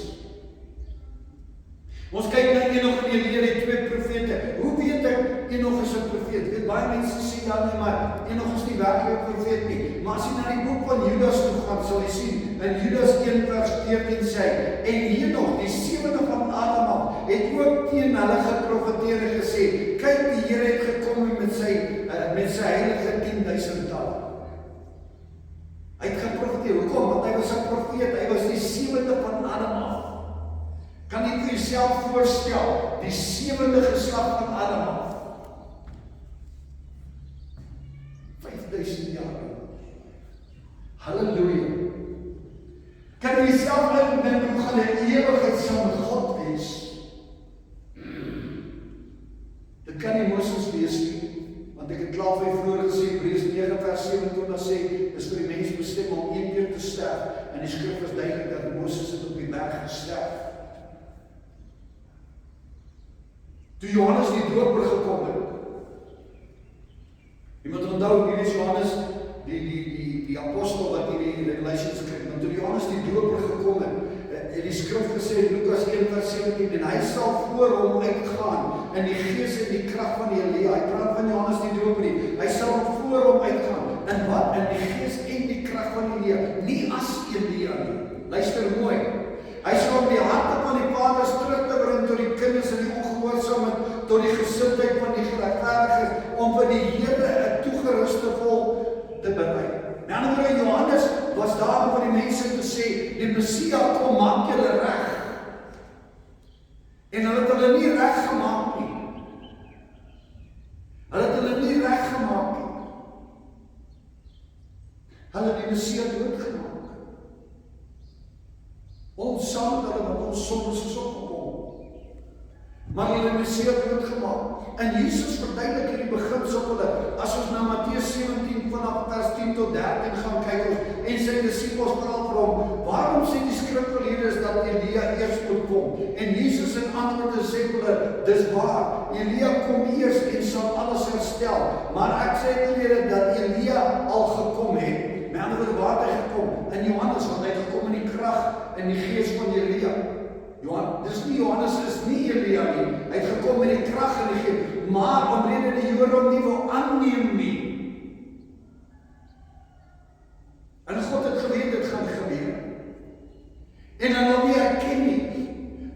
Ons kyk na Enoch en Elia, die twee profete. Hoe weet ek Enoch is 'n profeet? Weet baie mense sê dan nie, maar Enoch is nie werklik 'n profeet nie. Maar as jy na die boek van Judas toe gaan, sal jy sien in Judas 1 vers 14 sê, en Enoch, die sewende van Adam af, het ook teen hulle geprofeteer en gesê, kyk, die Here het gekom met sy heilige 10,000 tale. Hy het geprofeteer. Hoekom? Want hy was 'n profeet. Hy was die sewende van Adam af. Kan jy vir jouself voorstel, die sewende geslag van Adam af? 5,000 jaar. Halleluja. Kan jy jouself dink hoe gaan 'n ewigheid saam met God wees? Dit kan nie Moses wees nie. Want ek het klaar vir jy vroeër gesê, Hebreërs 9 vers 27 sê, is vir die mens bestem om een keer te sterf. En die skrif is duidelik dat Moses het op die berg gesterf. Toe Johannes die doper gekom het. Jy moet onthou, hier is Johannes, die apostel wat hierdie revelations skryf. Want toe Johannes die doper gekom het die skrif gesê, Lukas 1 vers 17, en hy sal voor hom uitgaan, in die gees en die krag van Elia. Hy praat van Johannes die doper nie. Hy sal voor hom uitgaan. In wat? In die gees en die krag van Elia. Nie as Elia nie. Luister mooi. Hy sal om die harte van die vaders terug te bring tot die kinders in die ongehoorsaamheid, tot die gesindheid van die geregverdiges, om vir die Here 'n toegeruste volk te berei. Nou, Johannes die Messia kom maak julle reg. En hulle het hulle nie reg gemaak nie. Hulle het hulle nie reg gemaak nie. Hulle het die Messia doodgemaak. Ons saam met hulle wat ons sondes is opgekom. Maar hulle het die Messia doodgemaak. En Jesus verduidelik hierdie beginsel hulle. As ons na Matteus 17 vanaf vers 10 tot 13 gaan kyk ons, en sy disippels vra vir hom, waarom sê die skrifgeleerdes dat Elia eers moet kom? En Jesus in antwoord sê vir hulle, dis waar, Elia kom eers en sal alles herstel. Maar ek sê vir julle dat Elia al gekom het. Met ander woorde, waar het hy gekom? In Johannes, want hy het gekom in die krag en die gees van Elia. Johannes is nie Elia nie. Hy het gekom met die krag en die gees, maar omrede die Jode hom nie wil aanneem nie. En God het geweet dit gaan gebeur. En hulle wil nie erken nie.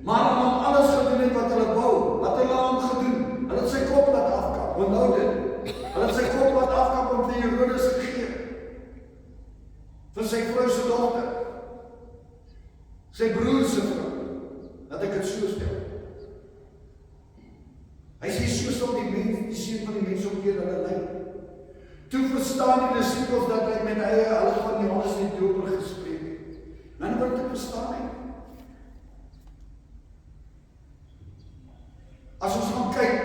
Maar hulle het alles gedoen het wat hulle wou. Wat hulle aan gedoen? Hulle het sy kop laat afkap. Onthou dit. Hulle het sy kop laat afkap om vir Herodes gegee. Vir sy vrou se dogter. Sy broer se vrou. Dat ek het so stel. Hy sê, so sal die seun van die mens op keer hulle lei. Toe verstaan die disippels dat hy met hulle van Johannes die Doper gespreek het. Dan word dit verstaan hy. As ons gaan kyk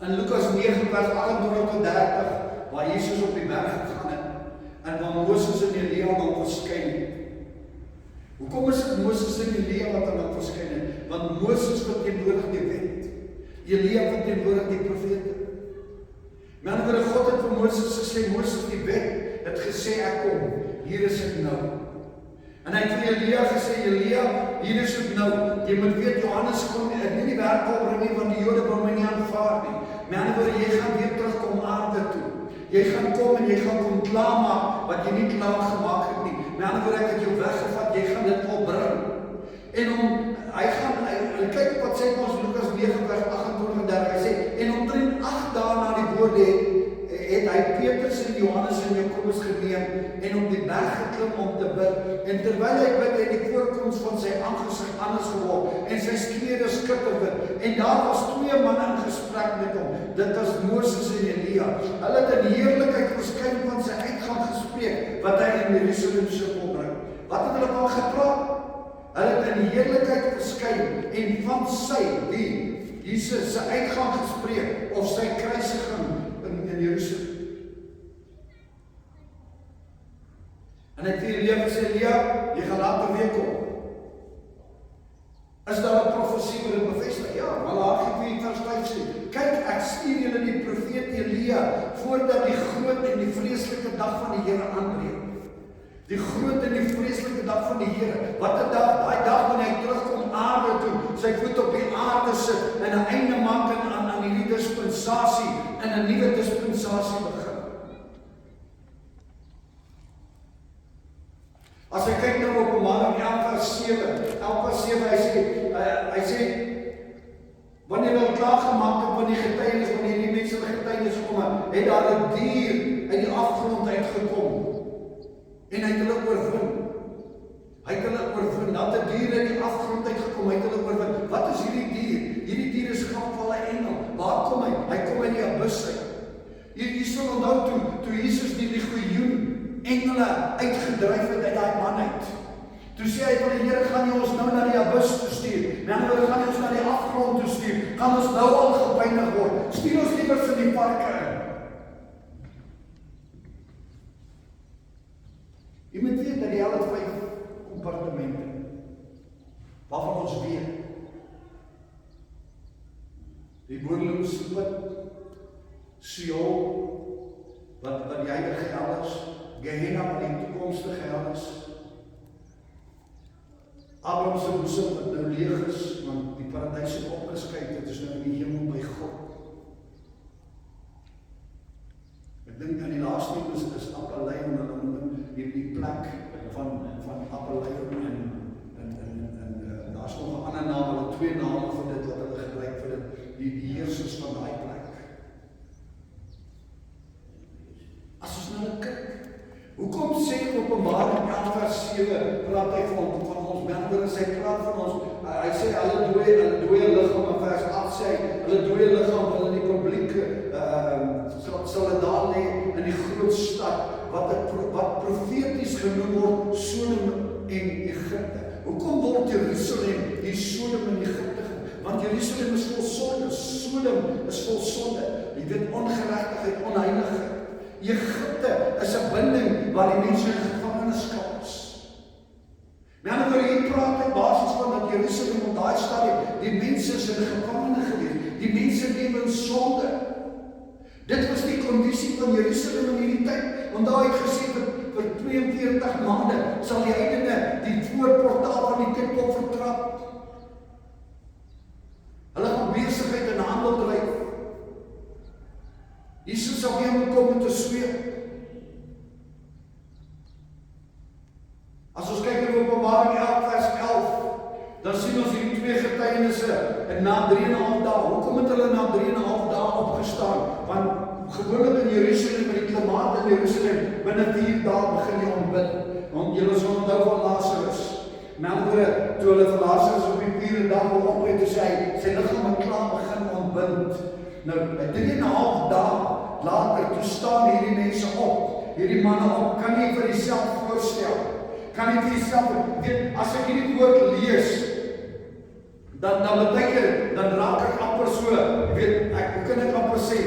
in Lukas 9 vers 28 tot 30, waar Jesus op die berg gegaan het, en waar Moses en Elia hom verskyn het. Hoekom is dit Moses en Elia wat aan hom verskyn het? Want Moses verteenwoordig die wet. Elia verteenwoordig die profete. Maar ander woorde, God het vir Moses gesê, Moses die wet het gesê ek kom, hier is ek nou. En hy het vir Elia gesê, Elia, hier is ek nou. Jy moet weet, Johannes kon nie die werk opbring nie, want die Jode wil my nie aanvaar nie. Maar ander woorde, jy gaan weer terugkom aarde toe. Jy gaan kom en jy gaan kom klaarmaak wat jy nie klaar gemaak het nie. Met ander woorde, ek het jou weggevat, jy gaan dit opbring. En hy kyk wat sê ons Lukas 9 vers 28 en 30, hy sê, en omtrent 8 dae na die woorde het hy Petrus en Johannes en Jakobus geneem en op die berg geklim om te bid. En terwyl hy bid, het die voorkoms van sy aangesig anders geword en sy klere skitterwit. En daar was 2 manne in gesprek met hom. Dit was Moses en Elia. Hulle het in heerlikheid verskyn van sy uitgang gespreek wat hy in Jerusalem sou opbring. Wat het hulle van gepraat? Hulle het in heerlikheid verskyn en van sy, Jesus se uitgang gespreek of sy kruisiging in Jerusalem. En hy het vir Elia gesê, Elia, jy gaan later weer kom. Is daar 'n profesie wat dit bevestig? Ja, Malagi 4 vers 5 sê, kyk, ek stuur julle die profeet Elia voordat die groot en die vreeslike dag van die Here aanbreek. Die groot en die vreeslike dag van die Here. Wat 'n dag, daai dag wanneer hy terugkom aarde toe, sy voet op die aarde sit en 'n einde maak aan hierdie dispensasie en 'n nuwe dispensasie begin. As jy kyk na Openbaring 11 vers 7, hy sê, wanneer hulle klaargemaak het van die getuienis, wanneer die mense die getuienis kom, het daar 'n dier uit die afgrond uitgekom. En hy het hulle oorwin. Hy het hulle oorwin. Dat 'n dier uit die afgrond uitgekom, hy het hulle oorwin. Wat is hierdie dier? Hierdie dier is gevalle engel. Waar kom hy? Hy kom uit die abyss uit. Jy sal onthou toe Jesus die legioen engele uitgedryf het uit daai man uit. Toe sê hy vir die Here, gaan jy ons nou na die abyss toe stuur? Dan gaan jy ons na die afgrond toe stuur? Gaan ons nou al gepynig word? Stuur ons liewer vir die parke in. Jy moet weet dat die hel het 5 kompartemente, waarvan ons weet. Die boonloose put, Sheol, wat die huidige hel is, Gehenna wat die toekomstige hel is, Abraham se boesem wat nou leeg is, want die paradys het opgeskei, dit is nou in die hemel by God. Ek dink aan die laaste is Appelleien, en dan die plek van Appelleien en daar is nog 'n ander naam, hulle 2 name vir dit wat hulle gebruik vir dit, die heersers van daai plek. As ons nou kyk, hoekom sê Openbaring 11 vers 7 praat hy van ons mense, hy praat van ons, hy sê hulle dooie liggaam, in vers 8 sê hulle dooie liggaam, hulle in die publiek sal het daar lê in die groot stad, wat profeties genoem word, Sodom en Egypte. Hoekom word Jerusalem die Sodom en Egypte? Want Jerusalem is vol sonde, Sodom is vol sonde, jy weet ongeregtigheid, onheiligheid. Egypte is 'n binding waar die mense in gevangenskap is. Met ander woorde, hier praat hy basies van dat Jerusalem op daai stadium, die mense is in gevangene gewees, die mense lewe in sonde. Dit was die kondisie van Jerusalem in hierdie tyd, want daar het gesê vir 42 maande sal die heidene die voorportaal van die tempel vertrap. Hulle gaan besigheid en handel dryf. Jesus sal weer moet kom met 'n sweep. As ons kyk in Openbaring 11 vers 11, dan sien ons hierdie twee getuienisse en na 3,5 dae. Hoekom het hulle na 3,5 dae opgestaan? Want gewoonlik in Jerusalem, met die klimaat in Jerusalem, binne 4 dae begin jy ontbid. Want julle sal onthou van Lazarus. Met ander woorde, toe hulle vir Lazarus op die 4de dag wil opwek, toe sê hy, sy liggaam het klaar begin ontbind. Nou, 3,5 dae later, toe staan hierdie mense op, hierdie manne op, kan jy vir jouself voorstel, kan jy vir jouself, weet, as ek hierdie woord lees, dan beteken, dan raak ek amper so, weet, hoe kan ek amper sê,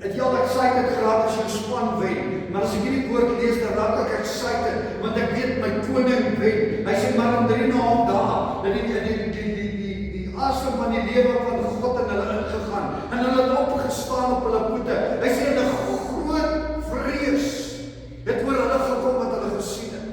het jy al excited geraak as jy span wen, maar as ek hierdie woord lees, dan raak ek excited, want ek weet my koning wen. Hy sê maar in 3,5 dae, die asem van die lewe van God in hulle ingegaan, en hulle het opgestaan op hulle voete. Hy sê in 'n groot vrees het oor hulle gekom wat hulle gesien het.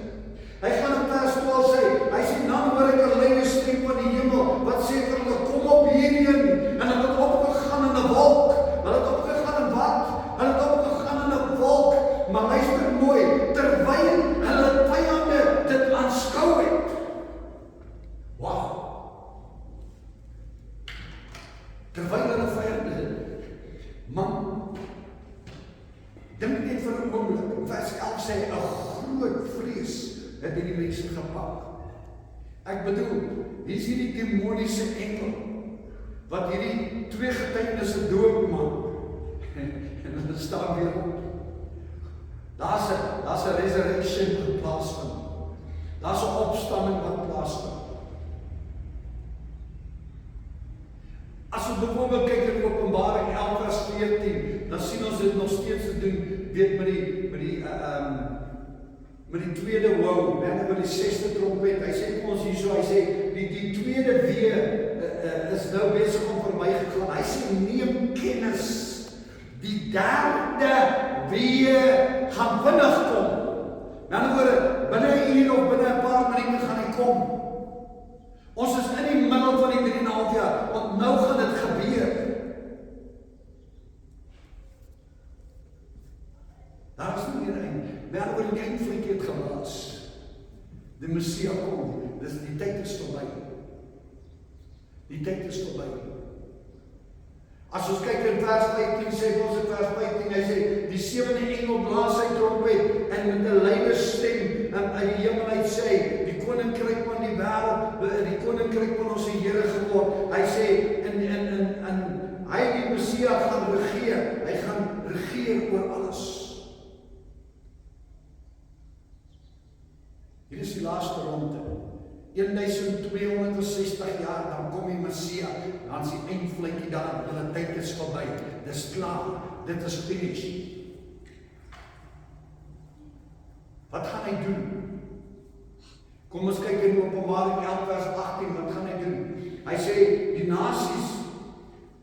Hy gaan in vers 12 sê, hy sê, dan hoor ek 'n luie stem van die hemel, wat sê vir hulle, kom op hierheen, en hulle het opgegaan in 'n wolk. Hulle het opgegaan in wat? Hulle het opgegaan in 'n wolk, maar luister mooi, terwyl hulle vyande dit aanskou het. Wow! Terwyl hulle vyande dit, man, dink net vir 'n oomblik, vers 11 sê, 'n groot vrees het hierdie mense gepak. Ek bedoel, hier is hierdie demoniese engel, wat hierdie twee getuienisse doopmaak, en hulle staan weer op. Daar's 'n resurrection wat plaasvind. Daar's 'n opstanding wat plaasvind. As ons byvoorbeeld kyk in Openbaring 11 vers 14, dan sien ons dit nog steeds te doen, weet met die tweede woe, met die 6de trompet. Hy sê vir ons hierso, hy sê die tweede wee is nou besig om verby gegaan. Hy sê neem kennis. Die derde wee gaan vinnig kom. Met ander woorde, binne 'n uur of binne 'n paar minute gaan hy kom. Ons is in die middel van die 3,5 jaar, want nou gaan dit gebeur. Daar is nie meer een. Met ander woorde, die eindvlieg het geblaas. Die Messia kom. Dus die tyd is verby. Die tyd is verby. As ons kyk in vers 15, sê ons in vers 15, hy sê, die 7de engel blaas sy trompet, en met 'n luide stem uit die hemel uit sê, die koninkryk van die wêreld, die koninkryk van ons Here geword. Hy sê, en hy die Messia gaan regeer, hy gaan regeer oor alles. Hier is die laaste ronde. 1260 jaar, dan kom die Messia, dan is die eindvlekkie daar, hulle tyd is verby, dis klaar, dit is finish. Wat gaan hy doen? Kom ons kyk in Openbaring 11 vers 18, wat gaan hy doen? Hy sê, die nasies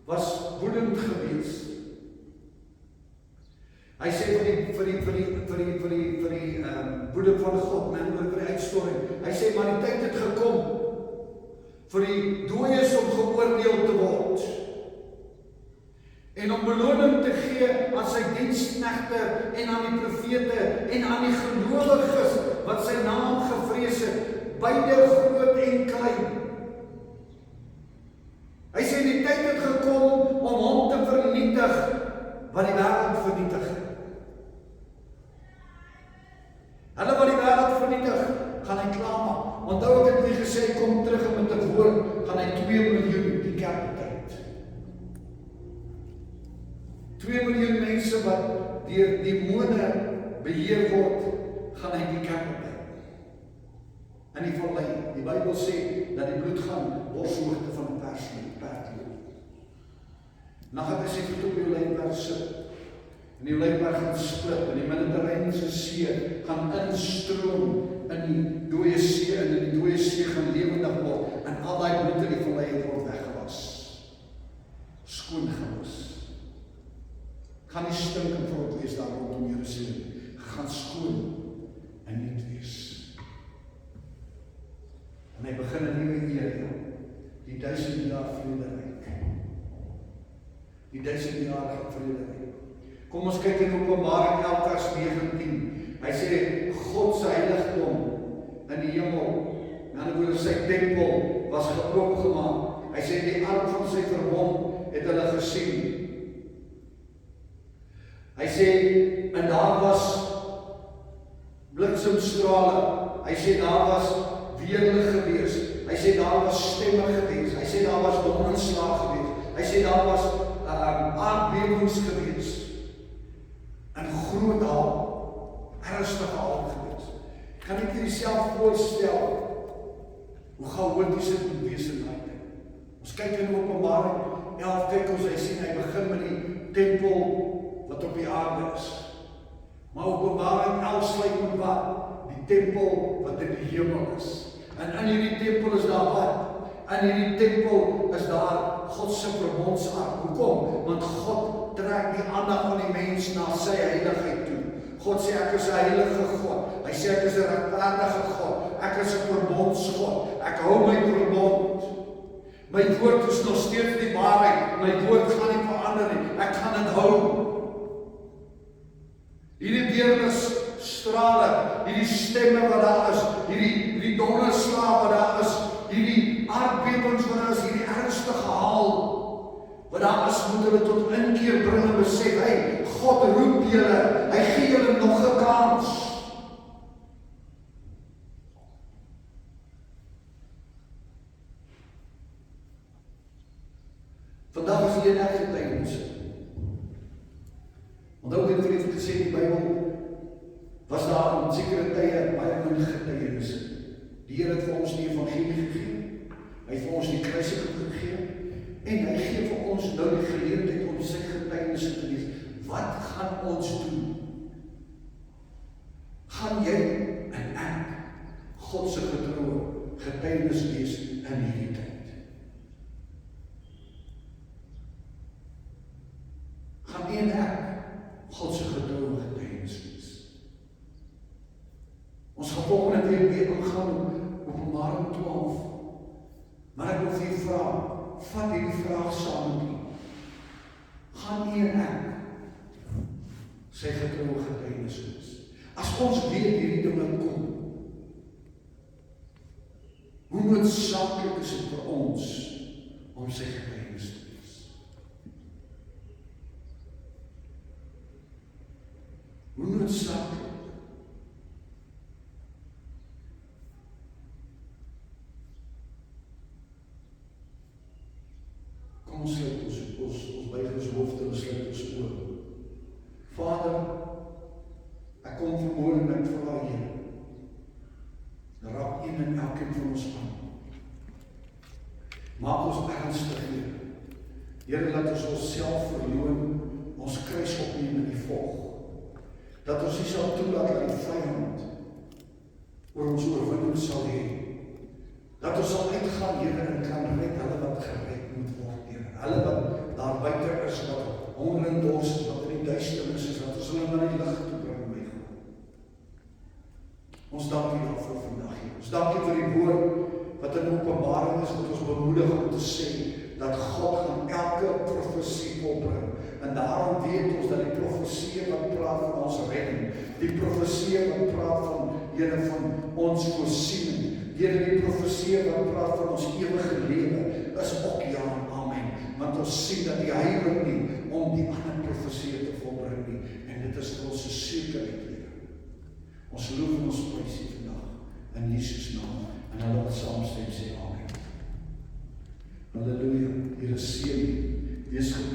was woedend gewees. Hy sê vir die woede van God, vir die uitstorting. Hy sê, maar die tyd het gekom vir die dooies om geoordeel te word. En om beloning te gee aan sy diensknegte en aan die profete en aan die gelowiges wat sy naam gevrees het, beide groot en klein. Hy sê, die tyd het gekom om hom te vernietig wat die wêreld vernietig. Hulle wat die wêreld vernietig, gaan deur demone beheer word, gaan hy die kerk bly. In die vallei, die Bybel sê, dat die bloed gaan borshoogte van 'n perd loop. Dan gaan hy sy voet op die Olijfberg sit, en die Olijfberg gaan split, en die Middelterreinse see gaan instroom in die dooie see, en in die dooie see gaan lewendig word, en al die bloed in die vallei word weggewas. Skoon gewas. Gaan nie stink en vrot wees daar rondom Jerusalem. Gaan skoon en nuut wees. En hy begin 'n nuwe era, die 1000 jaar vrederyk. Die 1000 jaar vrederyk. Kom ons kyk in Openbaring 11 vers 19. Hy sê God se heiligdom in die hemel, in ander woorde sy tempel was geoopgemaak. Hy sê die ark van sy verbond het hulle gesien. Hy sê, en daar was bliksemstrale. Hy sê daar was weerlig gewees. Hy sê daar was stemme gewees. Hy sê daar was donderslag gewees. Hy sê daar was aardbewings gewees. En groot haal, ernstige haal gewees. Kan ek jouself voorstel hoe chaoties dit moet wees in daai tyd? Ons kyk in Openbaring 11, kyk ons, hy sien, hy begin met die tempel wat op die aarde is. Maar Openbaring 11 sluit met wat? Die tempel wat in die hemel is. En in hierdie tempel is daar wat? In hierdie tempel is daar God se verbondsark. Hoekom? Want God trek die aandag van die mens na sy heiligheid toe. God sê ek is 'n heilige God. Hy sê ek is 'n regverdige God. Ek is 'n verbondsgod. Ek hou my verbond. My woord is nog steeds die waarheid. My woord gaan nie verander nie. Ek gaan dit hou. Hierdie weerligstrale, hierdie stemme wat daar is, hierdie donderslag wat daar is, hierdie aardbewings wat daar is, hierdie ernstige haal wat daar is, moet hulle tot inkeer bring en besef, hey, God roep julle, hy gee julle nog 'n kans. Vandag is die enige getuienis. Onthou dit vir die gesê in die Bybel, was daar in sekere tye baie min getuienisse. Die Here het vir ons die evangelie gegee, hy het vir ons die kruisiging gegee, en hy gee vir ons nou die geleentheid om sy getuienisse te lees. Wat gaan ons doen? Gaan jy en ek God se getroue getuienis lees in hierdie tyd? Gaan jy en ek God se getroue getuienis lees? Ons gaan volgende week weer aangaan op Openbaring 12. Maar ek wil vir u vra, vat hierdie vraag saam met u. Gaan u en ek sy getroue getuienis lees? As ons weet hierdie dinge kom, hoe noodsaaklik is dit vir ons om sy getuienis te lees? Hoe noodsaaklik? Kom ons sluit ons buig ons hoofde en sluit ons oë. Vader, ek kom vanmôre en ek vra Here, raak een en elkeen van ons aan. Maak ons ernstig, Here. Here, laat ons onsself verloon, ons kruis opneem en die volg. Dat ons nie sal toelaat dat die vyand oor ons oorwinning sal hê. Dat ons sal uitgaan, Here, en kan red hulle wat gered moet word, Here. Hulle wat daar buite is, wat honger en dors is, wat in die duisternis is, dat ons hulle na die lig toe bring, my God. Ons dank U daarvoor vandag, Here. Ons dank U vir die woord wat in Openbaring is, wat ons bemoedig om te sê, dat God gaan elke profesie volbring. En daarom weet ons dat die profesie wat praat van ons redding, die profesie wat praat van, Here, van ons voorsiening, Here, die profesie wat praat van ons ewige lewe, is ook ja en amen. Want ons sien dat die heilig nie om die ander profesie te volbring nie. En dit is vir ons 'n sekerheid, Here. Ons loof en ons prys U vandag in Jesus naam. En hulle wat saamstem sê amen. Halleluja. Here seën U. Wees